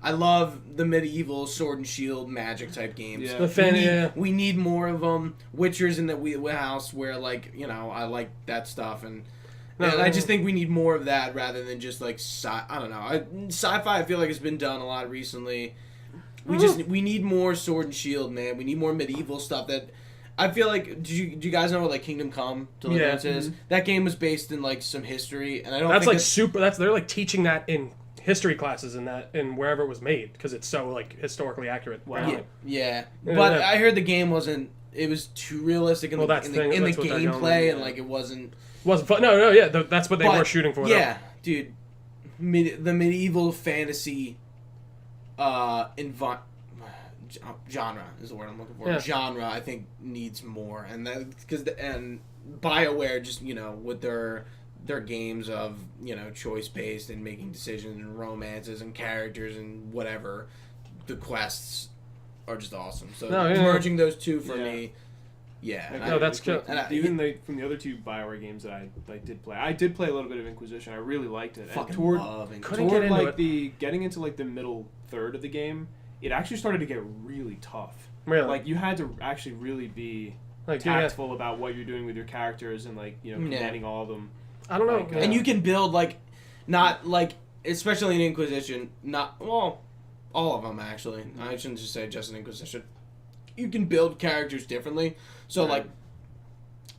I love the medieval sword and shield magic type games.
Yeah.
We need more of them. Witcher's in the wheelhouse where like I like that stuff, and I just think we need more of that rather than just like I don't know. Sci-fi I feel like has been done a lot recently, we need more Sword and Shield, man. We need more medieval stuff. That I feel like. Do you guys know what like Kingdom Come Deliverance is? Mm-hmm. That game was based in like some history, and I don't.
That's think like super. They're like teaching that in history classes in wherever it was made because it's so like historically accurate.
Wow. Yeah. But I heard the game wasn't. It was too realistic in the gameplay, and like it wasn't
fun. No, yeah, that's what they were shooting for.
Yeah, though. Dude, the medieval fantasy genre is the word I'm looking for. Yeah. Genre, I think, needs more, and that and BioWare just with their games of choice based and making decisions and romances and characters and whatever, the quests are just awesome. So merging those two for me,
that's cool.
Even from the other two BioWare games that I did play, I did play a little bit of Inquisition. I really liked it.
Fucking love Inquisition.
Getting into like the middle third of the game, it actually started to get really tough.
Really,
like you had to actually really be tactful about what you're doing with your characters and commanding all of them.
I don't know,
and you can build not especially in Inquisition, all of them, actually. I shouldn't just say just an Inquisition. You can build characters differently. So,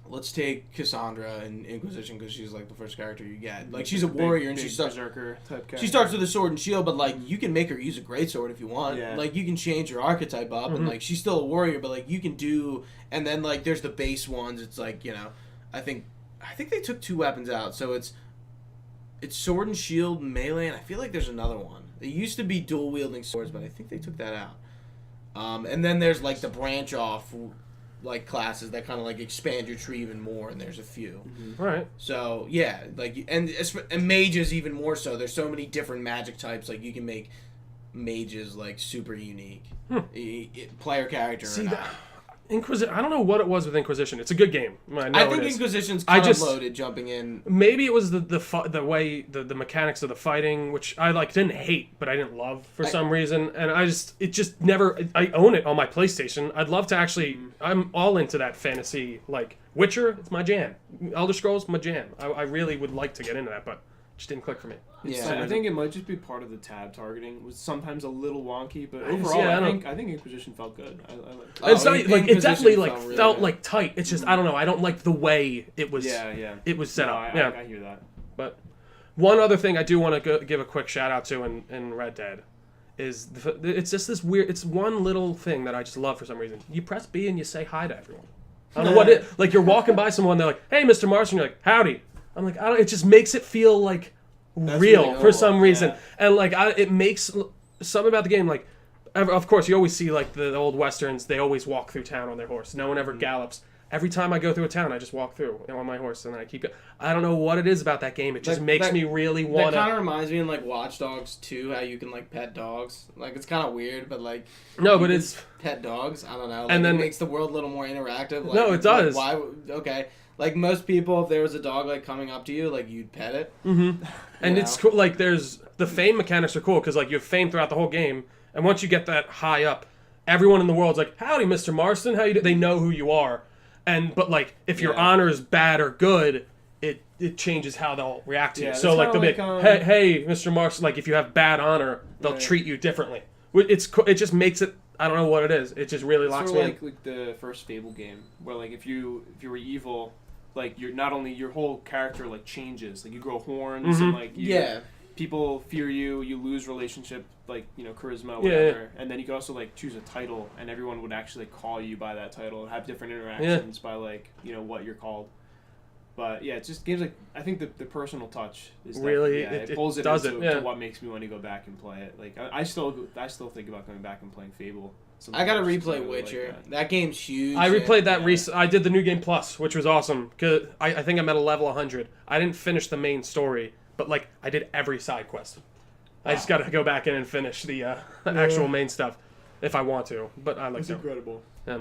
let's take Cassandra in Inquisition because she's, the first character you get. She's a warrior and she starts...
Berserker type character.
She starts with a sword and shield, but, you can make her use a greatsword if you want. Yeah. You can change her archetype up, and, she's still a warrior, but, you can do... And then, there's the base ones. It's, I think they took 2 weapons out, so it's sword and shield, melee, and I feel like there's another one. It used to be dual-wielding swords, but I think they took that out. And then there's, the branch-off, classes that kind of, expand your tree even more, and there's a few.
Mm-hmm. Right.
So, yeah, and mages even more so. There's so many different magic types, you can make mages, super unique. Player character or not.
I don't know what it was with Inquisition. It's a good game.
I think Inquisition's kind of loaded jumping in.
Maybe it was the way the mechanics of the fighting, which I didn't hate, but I didn't love for some reason, and I own it on my PlayStation. I'd love to actually. I'm all into that fantasy, Witcher. It's my jam. Elder Scrolls, my jam. I really would like to get into that, but just didn't click for me.
Yeah, I think it might just be part of the tab targeting. It was sometimes a little wonky, but overall, I think Inquisition felt good. I liked it.
It's not it definitely felt tight. It's just I don't know. I don't like the way it was. It was set up.
I hear that.
But one other thing I do want to give a quick shout out to in Red Dead is it's just this weird. It's one little thing that I just love for some reason. You press B and you say hi to everyone. I don't know what it you're walking by someone. They're like, "Hey, Mr. Marston." You're like, "Howdy." I'm like, it just makes it feel real really for some reason, and it makes something about the game. Of course, you always see the old westerns. They always walk through town on their horse. No one ever gallops. Every time I go through a town, I just walk through on my horse, and I keep going. I don't know what it is about that game. It just makes me really want to.
That kind of reminds me in Watch Dogs 2, how you can pet dogs. It's kind of weird, but
no, but it's
pet dogs. I don't know.
And then
it makes the world a little more interactive.
No, it does.
Why? Okay. Most people, if there was a dog coming up to you, you'd pet it.
Mm-hmm. And it's cool. There's the fame mechanics are cool because you have fame throughout the whole game, and once you get that high up, everyone in the world's like, "Howdy, Mr. Marston, how you do?" They know who you are, but if your honor is bad or good, it changes how they'll react to you. So they'll be hey, Mr. Marston. If you have bad honor, they'll treat you differently. It just makes it. I don't know what it is. It just really locks me in.
Like the first Fable game, where if you were evil. You're not only your whole character changes. You grow horns and people fear you. You lose relationship charisma, whatever. And then you could also choose a title, and everyone would actually call you by that title and have different interactions by what you're called. But it's just games I think the personal touch is
really
it pulls it into what makes me want to go back and play it. I still think about going back and playing Fable.
I gotta replay Witcher. That game's huge.
I replayed that I did the New Game Plus, which was awesome. Cause I think I'm at a level 100. I didn't finish the main story, but I did every side quest. I just gotta go back in and finish the actual main stuff if I want to. But I like
it's incredible. Yeah.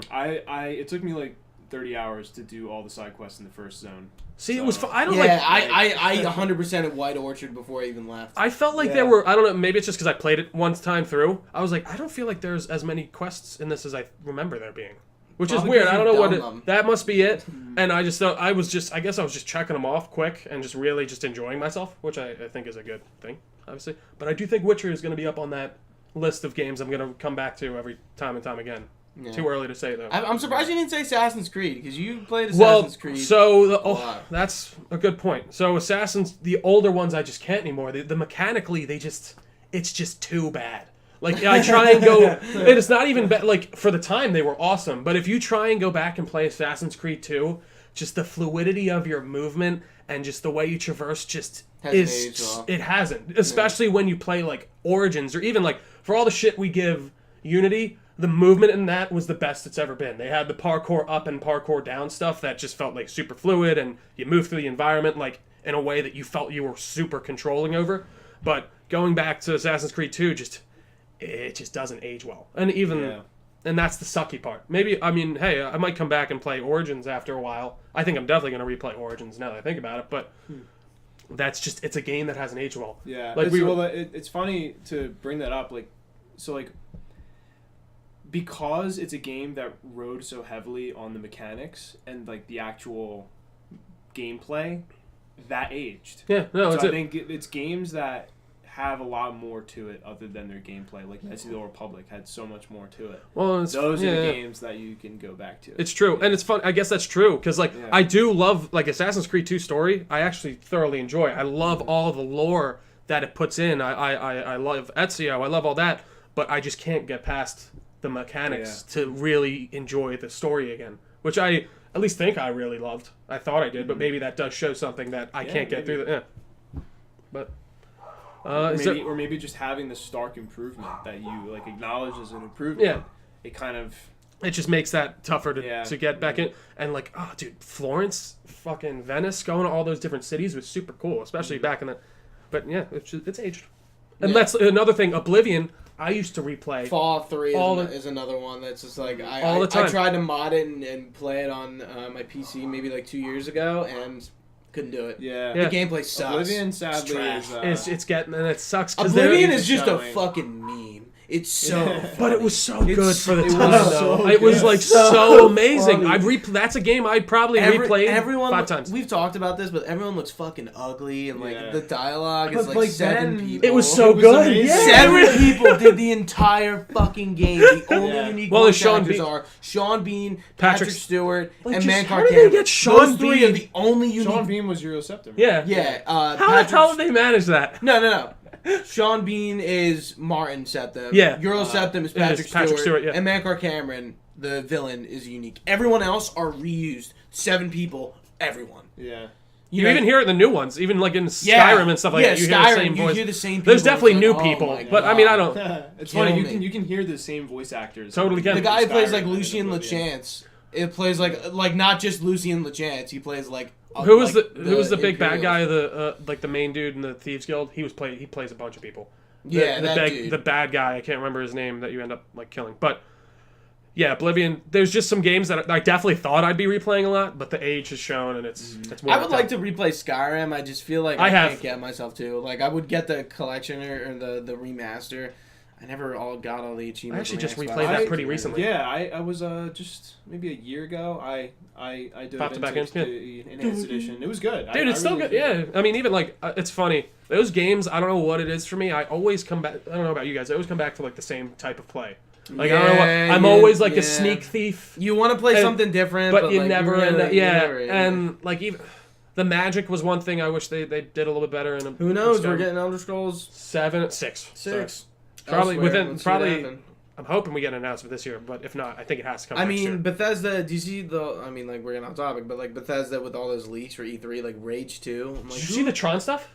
It took me 30 hours to do all the side quests in the first zone.
See, it was fun. I don't
I 100% at White Orchard before I even left.
I felt there were, I don't know, maybe it's just because I played it one time through. I was I don't feel like there's as many quests in this as I remember there being. Which is weird. I don't know what that must be it. And I just thought, I guess I was just checking them off quick and just really just enjoying myself, which I think is a good thing, obviously. But I do think Witcher is going to be up on that list of games I'm gonna come back to every time and time again. Yeah. Too early to say though.
I'm surprised you didn't say Assassin's Creed because you played Assassin's Creed.
So that's a good point. So Assassin's, the older ones I just can't anymore. The mechanically it's just too bad. Like I try and go, and it's not even bad. Like for the time they were awesome, but if you try and go back and play Assassin's Creed 2, just the fluidity of your movement and just the way you traverse it hasn't. Especially when you play like Origins or even like for all the shit we give Unity. The movement in that was the best it's ever been. They had the parkour up and parkour down stuff that just felt like super fluid, and you move through the environment like in a way that you felt you were super controlling over. But going back to Assassin's Creed 2, it just doesn't age well. And and that's the sucky part. Maybe, I mean, hey, I might come back and play Origins after a while. I think I'm definitely going to replay Origins now that I think about it, but that's just, it's a game that hasn't aged well.
Yeah, like it's funny to bring that up, because it's a game that rode so heavily on the mechanics and like the actual gameplay, that aged.
Yeah, no,
so I think it's games that have a lot more to it other than their gameplay. Like Knights of the Old Republic had so much more to it. Well, those are the games that you can go back to.
It's true, and it's fun. I guess that's true because I do love like Assassin's Creed 2 story. I actually thoroughly enjoy. I love all the lore that it puts in. I love Ezio. I love all that, but I just can't get past the mechanics to really enjoy the story again, which I at least think I really loved. I thought I did, but maybe that does show something that I can't get through. But
maybe just having the stark improvement that you like acknowledge as an improvement. Yeah, it
just makes that tougher to get back in. And like, oh, dude, Florence, fucking Venice, going to all those different cities was super cool, especially back in the. But yeah, it's aged. And that's another thing. Oblivion, I used to replay.
Fallout 3 is another one that's just like all the time. I tried to mod it and play it on my PC maybe like 2 years ago and couldn't do it.
Yeah.
The gameplay sucks.
Oblivion sadly
it's getting, and it sucks.
Oblivion is just a fucking meme. It's so
but it was so good for the time though. It was like so amazing. That's a game I'd probably replay 5 times.
We've talked about this, but everyone looks fucking ugly and like the dialogue is like 7 people.
It was so good.
Yeah. 7 people did the entire fucking game. The only unique characters are Sean Bean, Patrick Stewart, and Mankar Cameron.
How did they get Sean Bean?
3 are the only unique.
Sean Bean was Euroseptim.
Yeah.
Yeah.
How the hell did they manage that?
No. Sean Bean is Martin Septim.
Yeah.
Euroseptim is Patrick Stewart. And Mankar Cameron, the villain, is unique. Everyone else are reused. 7 people, everyone.
Yeah.
You even hear it in the new ones, even like in Skyrim and stuff like that. You hear the same voice.
You hear the same people.
There's definitely new people, but I mean, I don't.
It's funny. You can hear the same voice actors.
Totally get
the guy who plays like Lucien LeChance. It plays like not just Lucien LeChance. He plays like.
Who was the big bad guy? Like the main dude in the Thieves Guild. He plays a bunch of people. The bad guy. I can't remember his name that you end up like killing. But yeah, Oblivion. There's just some games that I definitely thought I'd be replaying a lot, but the age has shown, and it's more.
I would like to replay Skyrim. I just feel like I can't get myself to. Like I would get the collection or the remaster. I never got all the achievements.
I actually just replayed that pretty recently.
Yeah, I was just maybe a year ago. I did
popped it back in
the enhanced edition. It was good,
dude. It's still good. Yeah, I mean, even like it's funny. Those games, I don't know what it is for me. I always come back. I don't know about you guys. I always come back to like the same type of play. Like I don't know what. I'm always like a sneak thief.
You want to play something different, but
you
like,
never end up. And like even. The magic was one thing I wish they did a little bit better in.
Who knows? We're getting Elder Scrolls
6.
Probably
I'm hoping we get an announcement this year, but if not, I think it has to come next year.
Bethesda, do you see like we're getting off topic, but like Bethesda with all those leaks for E3, like Rage 2. I'm like,
did you see the Tron stuff?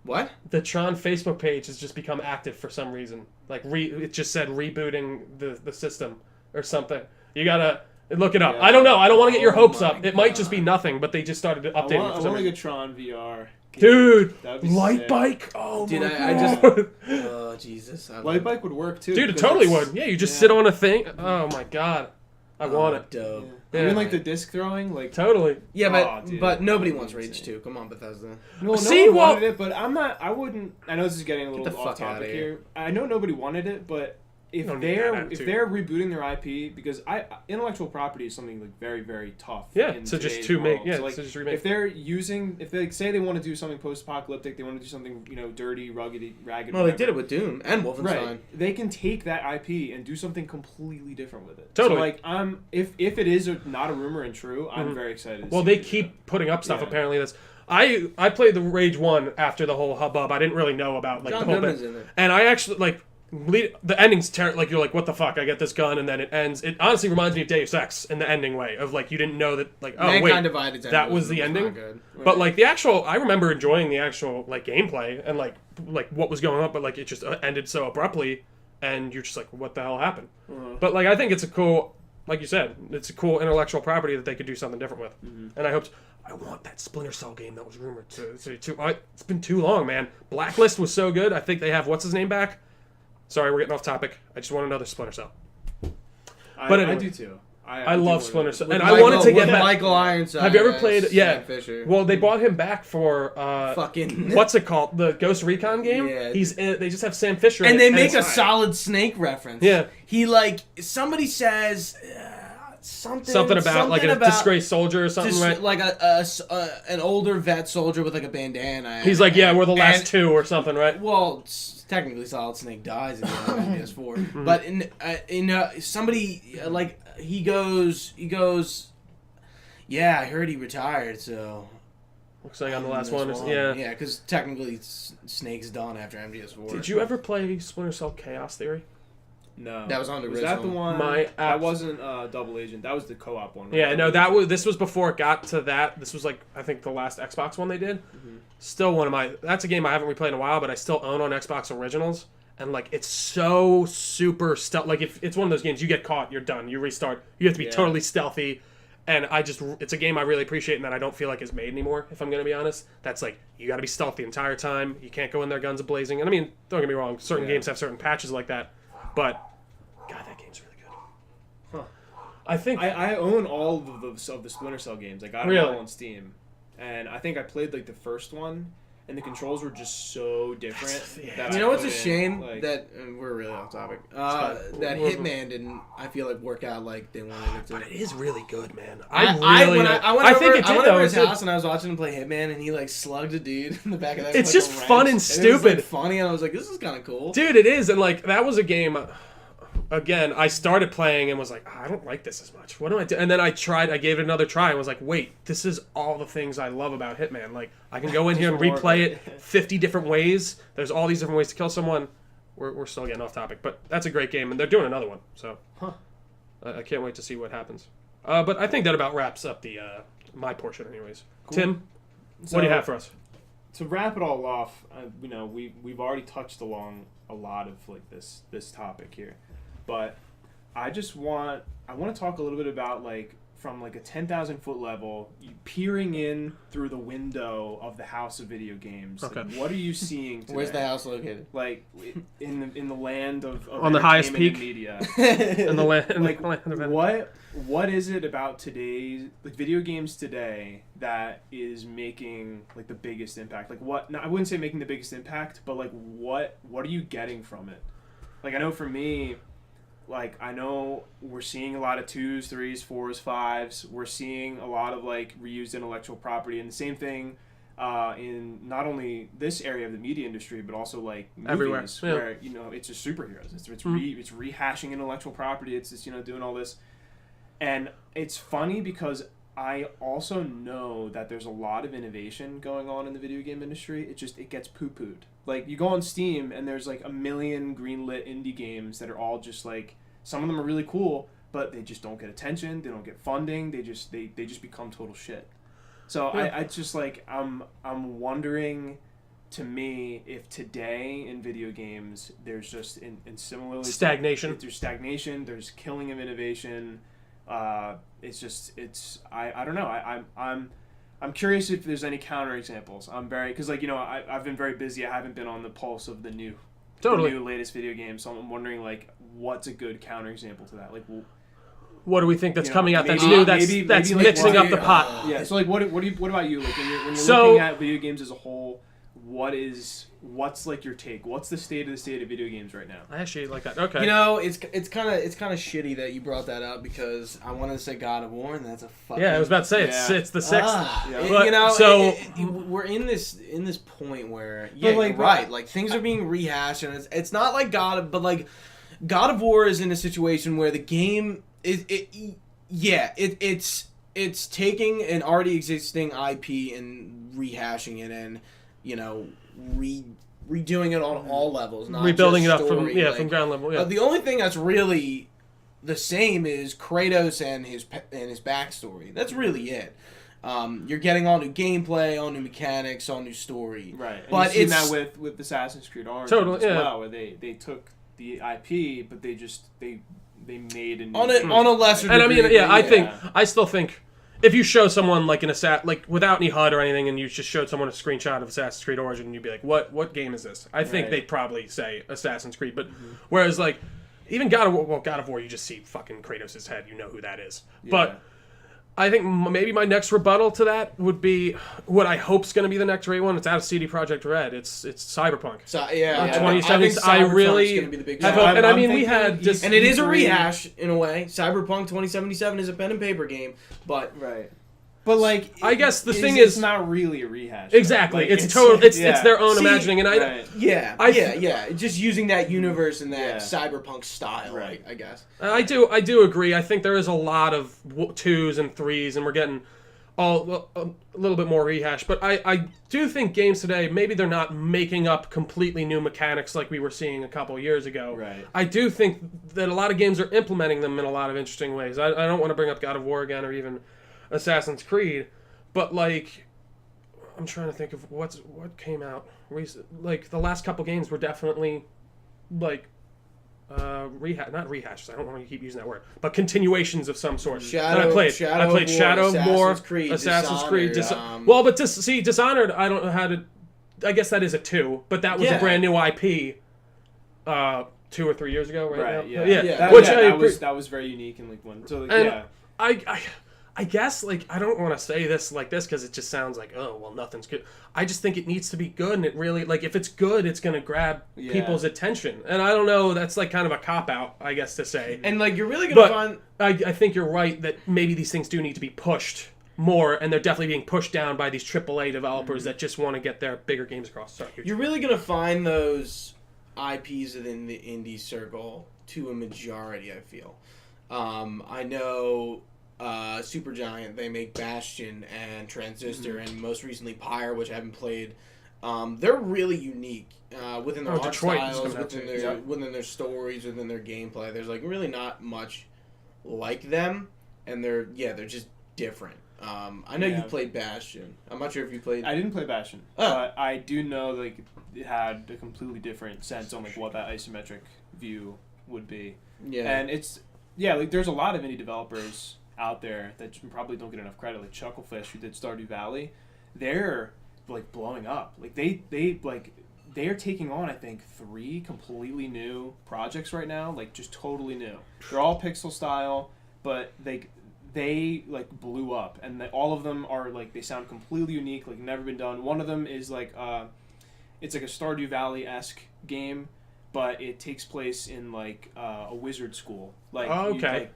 What?
The Tron Facebook page has just become active for some reason. Like it just said rebooting the system or something. You gotta look it up. Yeah. I don't know. I don't want to get your hopes up. It might just be nothing, but they just started updating.
I want to get Tron VR.
Dude, Light Bike. Oh
dude,
my
God. Oh Jesus.
Light Bike would work too.
Dude, it totally would. Yeah, you just sit on a thing. Oh my God, I want it.
Dope.
Yeah. Even like the disc throwing, like
totally.
Yeah, but nobody wants Rage 2. Come on, Bethesda.
No, one wanted it, but I'm not. I wouldn't. I know this is getting a little off topic here. I know nobody wanted it, but if they're rebooting their IP, because intellectual property is something like very, very tough.
Yeah,
in
so just
world.
Yeah,
so like,
so just remake.
If they say they want to do something post-apocalyptic, they want to do something dirty, ragged.
Well, they did it with Doom and Wolfenstein.
Right. They can take that IP and do something completely different with it.
Totally.
So like if it is not a rumor and true, I'm very excited.
Well, they keep putting up stuff. Apparently, that's. I played the Rage 1 after the whole hubbub. I didn't really know about like
John
the whole
Goodman's
bit.
in it.
And I actually like the ending's like you're like, what the fuck? I get this gun and then it ends. It honestly reminds me of Deus Ex in the ending way of like you didn't know that like
Mankind Divided's
that was the ending.
Good. Right.
But like the actual, I remember enjoying the actual like gameplay and like what was going on, but like it just ended so abruptly, and you're just like, what the hell happened? But like I think it's a cool, like you said, it's a cool intellectual property that they could do something different with, and I want that Splinter Cell game that was rumored to it's been too long, man. Blacklist was so good. I think they have what's his name back. Sorry, we're getting off topic. I just want another Splinter Cell. But anyway,
I do too.
I love Splinter Cell, and
Michael,
I wanted to get back.
Michael Ironside.
Have you ever played? Yeah.
Fisher.
Well, they bought him back for
fucking.
What's it called? The Ghost Recon game.
Yeah.
They just have Sam Fisher,
and they make a solid Snake reference.
Yeah.
He like somebody says. Something about
like a disgraced soldier or something, right?
Like an older vet soldier with like a bandana.
He's like, yeah, we're the last two or something, right?
Well, technically, Solid Snake dies in the end of PS4, but in somebody like he goes, yeah, I heard he retired, so
looks like I'm the last one.
Yeah, because technically Snake's done after MGS4.
Did you ever play Splinter Cell Chaos Theory?
No,
that was on the
original.
Was
that the one? That wasn't Double Agent. That was the co-op one. Right?
Yeah, no, this was before it got to that. This was like I think the last Xbox one they did. Still one of my. That's a game I haven't replayed in a while, but I still own on Xbox Originals, and like it's so super stealth. Like if it's one of those games, you get caught, you're done. You restart. You have to be totally stealthy, and it's a game I really appreciate and that I don't feel like is made anymore. If I'm gonna be honest, that's like you got to be stealthy the entire time. You can't go in there guns a-blazing. And I mean, don't get me wrong, certain games have certain patches like that, but. God, that game's really good. I think
I own all of the Splinter Cell games. I got them all on Steam, and I think I played like the first one, and the controls were just so different.
You know what's a shame that we're really off topic. That Hitman didn't. I feel like work out like they wanted it to.
But it is really good, man.
I went over to his house and I was watching him play Hitman, and he like slugged a dude in the back of that.
It's just fun and stupid,
like, funny, and I was like, this is kind of cool,
dude. It is, and like that was a game. Again, I started playing and was like, I don't like this as much. What do I do? And then I gave it another try and was like, wait, this is all the things I love about Hitman. Like, I can go in here and replay it 50 different ways. There's all these different ways to kill someone. We're still getting off topic, but that's a great game, and they're doing another one. So, I can't wait to see what happens. But I think that about wraps up the my portion, anyways. Cool. Tim, what do you have for us?
To wrap it all off, we've already touched along a lot of like this topic here. But I want to talk a little bit about like from like a 10,000 foot level, peering in through the window of the house of video games.
Okay.
Like, what are you seeing today?
Where's the house located?
Like in the land of
on the highest peak
media.
in the land.
Like what is it about today's like video games today that is making like the biggest impact? Like what? No, I wouldn't say making the biggest impact, but like what are you getting from it? Like I know for me. Like, I know we're seeing a lot of 2s, 3s, 4s, 5s. We're seeing a lot of, like, reused intellectual property. And the same thing in not only this area of the media industry, but also, like, movies.
Everywhere. Yeah.
Where, it's just superheroes. It's rehashing intellectual property. It's just, doing all this. And it's funny because I also know that there's a lot of innovation going on in the video game industry. It gets poo-pooed. Like, you go on Steam, and there's, like, a million greenlit indie games that are all just, like, some of them are really cool, but they just don't get attention. They don't get funding. They just become total shit. So yeah. I just, like, I'm wondering, to me, if today in video games, there's just, in similarly...
Stagnation.
There's stagnation. There's killing of innovation. I don't know. I'm curious if there's any counterexamples. I'm very because I've been very busy. I haven't been on the pulse of the new latest video games. So I'm wondering like what's a good counterexample to that. Like,
what do we think that's coming out that's new? That's mixing up the pot.
Yeah. So like what about you? Like when you're looking at video games as a whole, what's like your take? What's the state of video games right now?
I actually like that. Okay.
You know, it's kind of shitty that you brought that up because I wanted to say God of War and that's a fucking.
Yeah, I was about to say it's the sixth.
But, you know, so we're in this point where like things are being rehashed and it's not like God of War is in a situation where the game it's taking an already existing IP and rehashing it and, you know, redoing it on all levels, not
rebuilding
just
it up
story.
from ground level. Yeah.
The only thing that's really the same is Kratos and his backstory. That's really it. You're getting all new gameplay, all new mechanics, all new story.
Right. And
but
you've seen that with Assassin's Creed Origins as well, where they took the IP, but they made a new
on a lesser
and
degree.
I mean, I still think if you show someone like without any HUD or anything, and you just showed someone a screenshot of Assassin's Creed Origin, and you'd be like, "What game is this?" I think they'd probably say Assassin's Creed, but whereas like even God of War, you just see fucking Kratos' head, you know who that is. Yeah. But I think maybe my next rebuttal to that would be what I hope's going to be the next great one. It's out of CD Projekt Red. It's Cyberpunk. 2070. I really
gonna be the big
have hope. And I mean, we had just
and it is a rehash in a way. Cyberpunk 2077 is a pen and paper game, but
But like,
I guess the thing is,
it's not really a rehash.
Exactly,
like,
it's total. It's their own imagining, and
just using that universe and that cyberpunk style, right? I guess.
I do agree. I think there is a lot of 2s and 3s, and we're getting a little bit more rehash. But I do think games today, maybe they're not making up completely new mechanics like we were seeing a couple of years ago.
Right.
I do think that a lot of games are implementing them in a lot of interesting ways. I don't want to bring up God of War again or even Assassin's Creed, but like I'm trying to think of what came out recent. Like the last couple games were definitely like not rehashes. I don't want to keep using that word, but continuations of some sort. I played Shadow more, Assassin's Creed. Well, but Dishonored. I don't know how to. I guess that is a 2, but that was a brand new IP. 2 or 3 years ago, right?
That was very unique and like one. So
I guess, like, I don't want to say this like this because it just sounds like, oh, well, nothing's good. I just think it needs to be good, and it really, like, if it's good, it's going to grab people's attention. And I don't know, that's, like, kind of a cop-out, I guess, to say.
And, like, you're really going to find...
I think you're right that maybe these things do need to be pushed more, and they're definitely being pushed down by these AAA developers that just want to get their bigger games across. Sorry,
you're really going to find those IPs within the indie circle to a majority, I feel. I know... Supergiant, they make Bastion and Transistor and most recently Pyre, which I haven't played. They're really unique within their art styles, within their stories, within their gameplay. There's like really not much like them, and they're just different. I know you played Bastion. I'm not sure if you played.
I didn't play Bastion, but I do know like it had a completely different sense on like what that isometric view would be. Yeah, and it's like there's a lot of indie developers out there that probably don't get enough credit, like Chucklefish, who did Stardew Valley. They're like blowing up. Like they are taking on, I think, 3 completely new projects right now, like just totally new. They're all pixel style, but they like blew up, and all of them are like they sound completely unique, like never been done. One of them is like it's like a Stardew Valley-esque game, but it takes place in like a wizard school, like like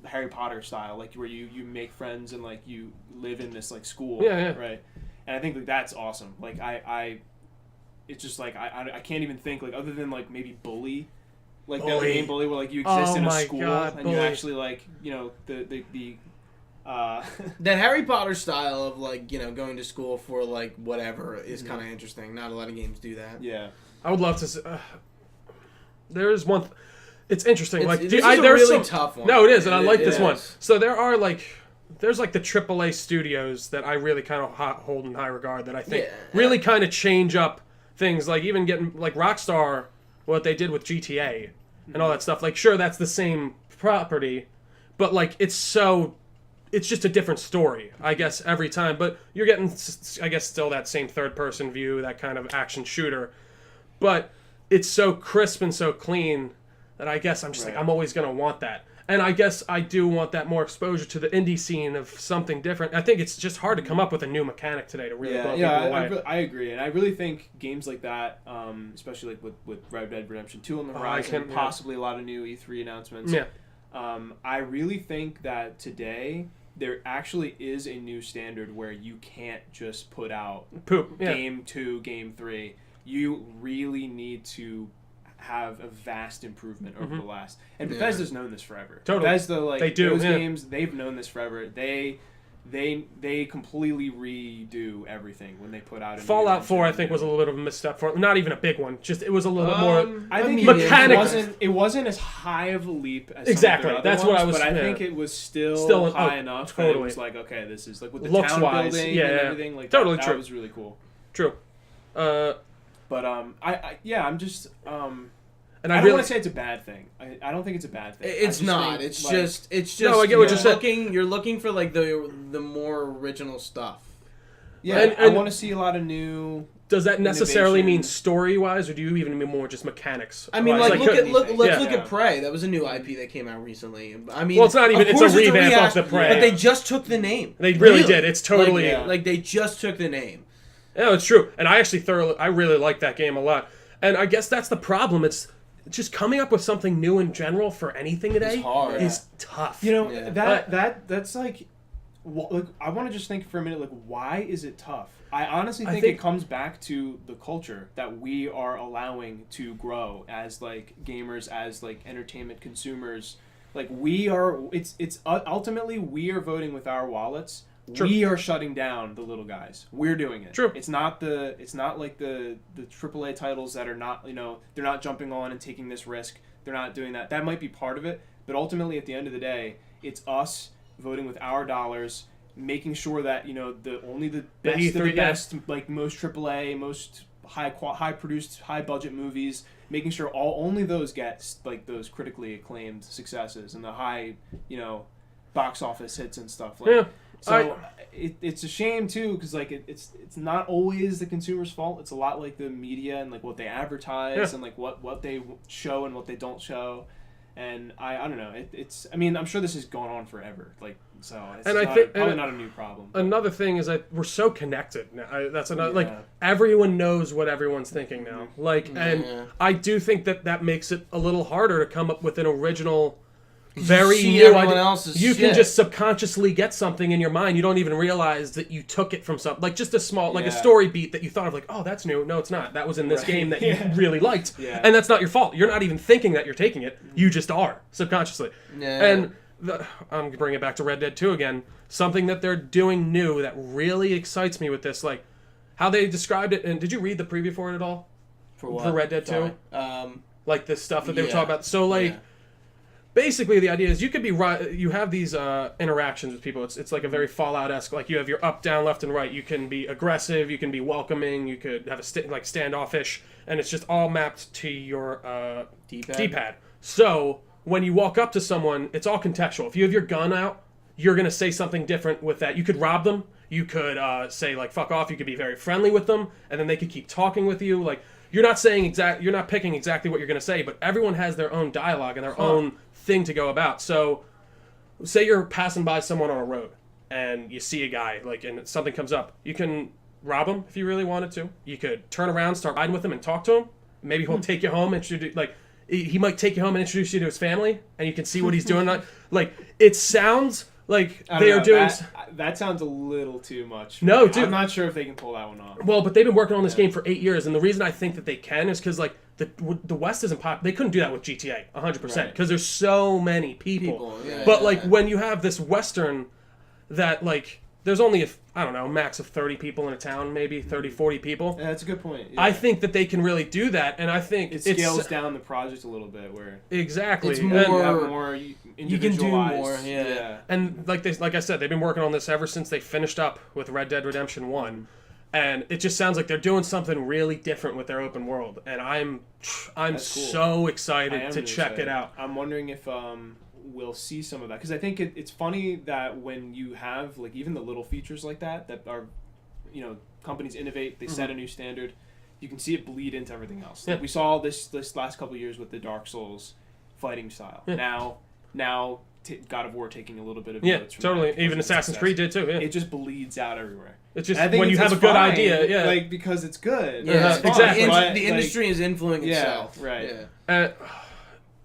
Harry Potter style, like where you make friends and like you live in this like school, right? And I think like that's awesome. Like I it's just like I can't even think like other than like maybe Bully, like that game Bully, where like you exist in a school and you actually like the
that Harry Potter style of like going to school for like whatever is kind of interesting. Not a lot of games do that.
Yeah,
I would love to. There's one. It's interesting. There's
a really tough one.
No, it is, and I like this one. So there are there's like the AAA studios that I really kind of hold in high regard that I think really kind of change up things. Like even getting like Rockstar, what they did with GTA and all that stuff. Like sure, that's the same property, but like it's just a different story, I guess, every time. But you're getting, I guess, still that same third-person view, that kind of action shooter. But it's so crisp and so clean that I guess I'm just like, I'm always going to want that. And I guess I do want that more exposure to the indie scene of something different. I think it's just hard to come up with a new mechanic today to really blow people away.
I agree, and I really think games like that, especially like with Red Dead Redemption 2 on the horizon, possibly a lot of new E3 announcements.
Yeah.
I really think that today there actually is a new standard where you can't just put out game 2, game 3. You really need to have a vast improvement over the last. And Bethesda's known this forever.
Totally.
Bethesda, like,
they do,
those games, they've known this forever. They completely redo everything when they put out a
Fallout 4, I think, was a little bit of a misstep for it. Not even a big one. Just it was a little bit more.
I think
mechanics.
It wasn't as high of a leap as
exactly.
Some of
That's
ones,
what I was.
But I think it was still high enough. Totally. That it was like, okay, this is like with the town building and everything. Like
totally
that
true.
Was really cool.
True.
But I'm just and I don't want to say it's a bad thing. I don't think it's a bad thing.
It's not. It's just.
No, I get what you're saying.
You're looking for like the more original stuff.
Yeah, and I want to see a lot of new.
Does that necessarily mean story-wise, or do you even mean more just mechanics?
I mean, like let's look at Prey. That was a new IP that came out recently. I mean,
well, it's not even. It's a revamp of the Prey.
But they just took the name.
They really did. It's totally
like they just took the name.
Yeah, it's true. And I actually I really like that game a lot. And I guess that's the problem. It's just coming up with something new in general for anything today is tough.
You know, that's like I want to just think for a minute, like, why is it tough? I honestly think it comes back to the culture that we are allowing to grow as like gamers, as like entertainment consumers. Like it's ultimately we are voting with our wallets. True. We are shutting down the little guys. We're doing it.
True.
It's not like the AAA titles that are not, they're not jumping on and taking this risk. They're not doing that. That might be part of it, but ultimately at the end of the day, it's us voting with our dollars, making sure that, only the best of the best, like most AAA, most high produced, high budget movies, making sure only those get like those critically acclaimed successes and the high, box office hits and stuff like.
Yeah.
So it's a shame too, because like it's not always the consumer's fault. It's a lot like the media and like what they advertise and like what they show and what they don't show. And I don't know. I mean, I'm sure this has gone on forever. Like so, it's probably not a new problem.
Another thing is that we're so connected now. That's another everyone knows what everyone's thinking now. And I do think that makes it a little harder to come up with an original. Very new idea. You can just subconsciously get something in your mind. You don't even realize that you took it from something. Like just a small, like a story beat that you thought of, like, oh, that's new. No, it's not. That was in this game that you really liked. Yeah. And that's not your fault. You're not even thinking that you're taking it. You just are, subconsciously. Yeah. And I'm going to bring it back to Red Dead 2 again. Something that they're doing new that really excites me with this, like how they described it. And did you read the preview for it at all?
For what?
For Red Dead 2? Like the stuff that they were talking about. So, like... Yeah. Basically, the idea is you have these interactions with people. It's like a very Fallout-esque. Like you have your up, down, left, and right. You can be aggressive. You can be welcoming. You could have like standoffish, and it's just all mapped to your D-pad. So when you walk up to someone, it's all contextual. If you have your gun out, you're gonna say something different with that. You could rob them. You could say like "fuck off." You could be very friendly with them, and then they could keep talking with you. Like you're not picking exactly what you're gonna say, but everyone has their own dialogue and their own thing to go about. So say you're passing by someone on a road and you see a guy and something comes up, you can rob him if you really wanted to. You could turn around, start riding with him and talk to him. Maybe he'll take you home and he might take you home and introduce you to his family, and you can see what he's doing. Like it sounds like they are doing
that sounds a little too much.
No, dude,
I'm not sure if they can pull that one off.
Well, but they've been working on this game for 8 years, and the reason I think that they can is because like the West isn't pop. They couldn't do that with GTA 100% because there's so many people. But when you have this Western that like there's only a max of 30 people in a town, maybe 30, 40 people.
Yeah, that's a good point. Yeah.
I think that they can really do that, and I think
it scales down the project a little bit where
exactly
it's more
you can do more. Yeah.
And like I said, they've been working on this ever since they finished up with Red Dead Redemption 1. And it just sounds like they're doing something really different with their open world, and I'm so excited to check it out.
I'm wondering if we'll see some of that, because I think it's funny that when you have like even the little features like that are, companies innovate, they set a new standard, you can see it bleed into everything else.
Yeah.
Like we saw this last couple of years with the Dark Souls fighting style. Yeah. Now now God of War taking a little bit of
notes from totally. That even Assassin's Creed did too. Yeah.
It just bleeds out everywhere.
It's just when you have a good idea, yeah,
like because it's good.
Yeah,
it's
exactly. The industry is influencing itself.
Right.
Yeah.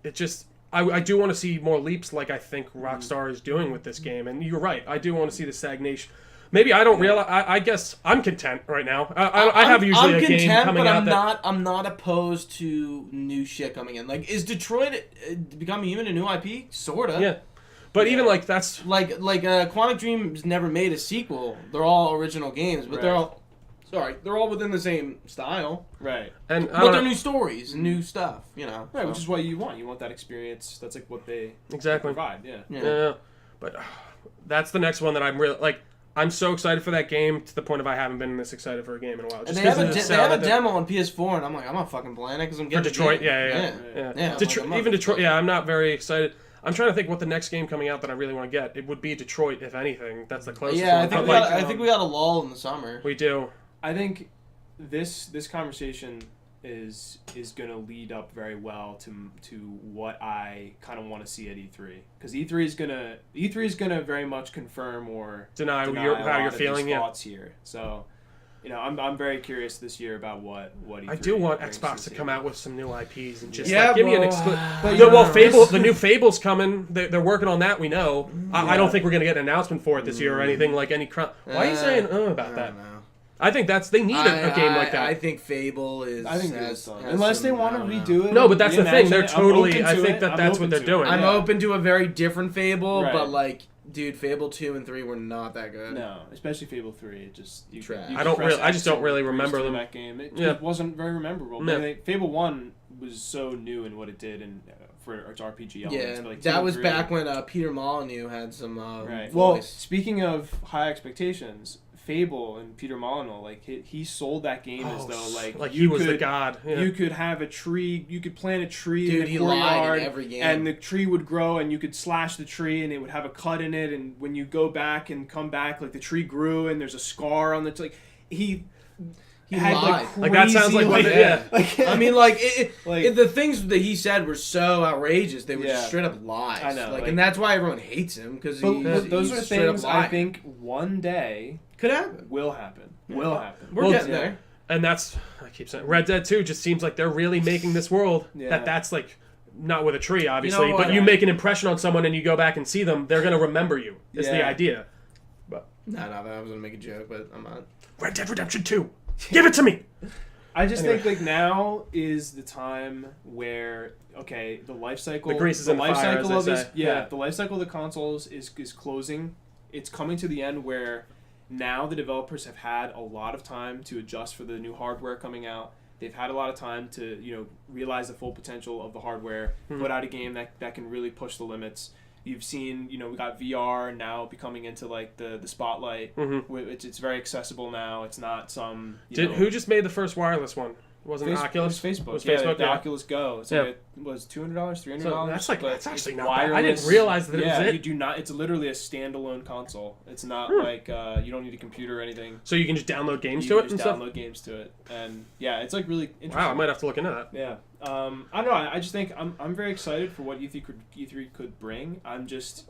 It just. I do want to see more leaps, like I think Rockstar is doing with this game, and you're right. I do want to see the stagnation. Maybe I don't realize. I guess I'm content right now. I have usually a game coming out that
I'm not opposed to new shit coming in. Like, is Detroit becoming even a new IP? Sorta.
Yeah. But even like that's
like Quantic Dream's never made a sequel. They're all original games, but they're all within the same style.
Right.
But
they're new stories and new stuff, Right,
so. Which is what you want. You want that experience. That's like what they provide. Yeah.
Yeah. But that's the next one that I'm really like. I'm so excited for that game to the point of I haven't been this excited for a game in a while.
Just they have a demo on PS4, and I'm like, I'm not fucking playing it because I'm getting
for Detroit. Yeah. Even Detroit. Yeah, I'm not very excited. I'm trying to think what the next game coming out that I really want to get. It would be Detroit, if anything. That's the closest.
Yeah, I think we got a lull in the summer.
We do.
I think this conversation is going to lead up very well to what I kind of want to see at E3, because E3 is gonna very much confirm or
deny how you're feeling.
Thoughts here. So. I'm very curious this year about what E3
I do want Xbox to come out with some new IPs and just
give
me an exclusive. Fable, the new Fable's coming. They're working on that. We know. I don't think we're gonna get an announcement for it this year or anything like any. Why are you saying about that? I think they need a game like that.
I think Fable is.
I think unless they want to redo it.
No, but that's the thing. They're totally. I think that's what they're doing.
I'm open to a very different Fable, but like. Dude, Fable 2 and 3 were not that good.
No, especially Fable 3. It just
I just don't really remember them.
That game. It wasn't very memorable. Yeah. Fable 1 was so new in what it did and for its RPG elements.
Yeah, like that was back when Peter Molyneux had some voice.
Well, speaking of high expectations, Fable and Peter Molyneux, like he sold that game as though like
he was the god. Yeah.
You could have a tree, you could plant a tree
in
the courtyard,
in every game.
And the tree would grow, and you could slash the tree, and it would have a cut in it, and when you go back and come back, like the tree grew, and there's a scar on the he had
lied.
Like
that sounds like what
I mean, the things that he said were so outrageous. They were just straight up lies.
I know,
and that's why everyone hates him because
those are things I think one day.
Could happen.
Will happen. Will happen.
We're getting there.
And that's, I keep saying, Red Dead 2 just seems like they're really making this world that's like, not with a tree, obviously, but you make an impression on someone and you go back and see them, they're going to remember you, is the idea. But
No, I was going to make a joke, but I'm not.
Red Dead Redemption 2! Give it to me!
I just think like now is the time where the life cycle,
the grease is in the fire, as they say.
The life cycle of the consoles is closing. It's coming to the end where now the developers have had a lot of time to adjust for the new hardware coming out. They've had a lot of time to realize the full potential of the hardware, put out a game that can really push the limits. You've seen, we got VR now becoming into like the spotlight. It's very accessible now. It's not some.
Who just made the first wireless one? Wasn't Oculus?
It was Facebook.
Facebook,
the Oculus Go. It was $200, $300.
So that's actually not bad. I didn't realize that it was it.
You do not. It's literally a standalone console. It's not like you don't need a computer or anything.
So you can just download games to it.
Download games to it, and it's like really interesting.
Wow, I might have to look into that.
Yeah. I don't know. I just think I'm very excited for what E3 could bring.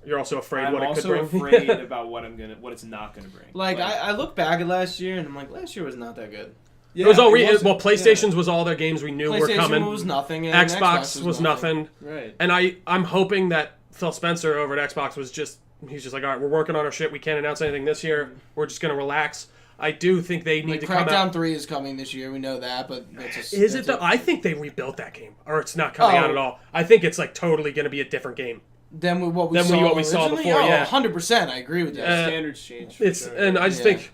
You're also afraid what it could bring.
I'm also afraid about what it's not gonna bring.
Like I look back at last year and I'm like, last year was not that good.
Yeah, it was all PlayStation's was all their games we knew were coming.
PlayStation was nothing. And
Xbox was nothing.
Right.
And I'm hoping that Phil Spencer over at Xbox he's just like, all right, we're working on our shit. We can't announce anything this year. We're just gonna relax. I do think they need to come out.
Crackdown 3 is coming this year. We know that, but
is it? I think they rebuilt that game, or it's not coming out at all. I think it's like totally going to be a different game
than what we saw before.
Yeah,
100%. I agree with that.
Standards change.
And I just think,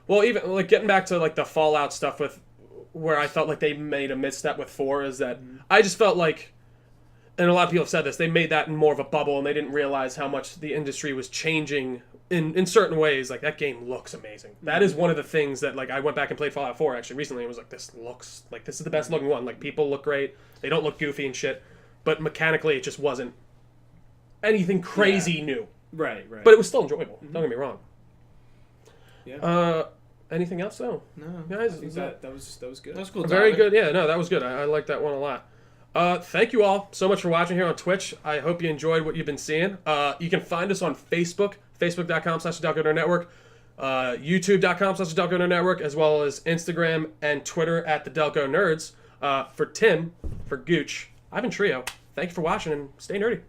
well, even like getting back to like the Fallout stuff with where I felt like they made a misstep with 4 is that I just felt like, and a lot of people have said this, they made that in more of a bubble and they didn't realize how much the industry was changing in certain ways. Like that game looks amazing. That is one of the things that like I went back and played Fallout 4 actually recently and was like, this looks like this is the best looking one. Like people look great. They don't look goofy and shit. But mechanically it just wasn't anything crazy new.
Right.
But it was still enjoyable. Don't get me wrong.
Yeah.
Anything else though?
No.
Guys, I think that was good.
That was cool.
Very good. Yeah, no, that was good. I like that one a lot. Thank you all so much for watching here on Twitch. I hope you enjoyed what you've been seeing. You can find us on Facebook, facebook.com/TheDelco Network, youtube.com/TheDelco Network, as well as Instagram and Twitter at The Delco Nerds. For Tim, for Gooch, I've been Trio. Thank you for watching and stay nerdy.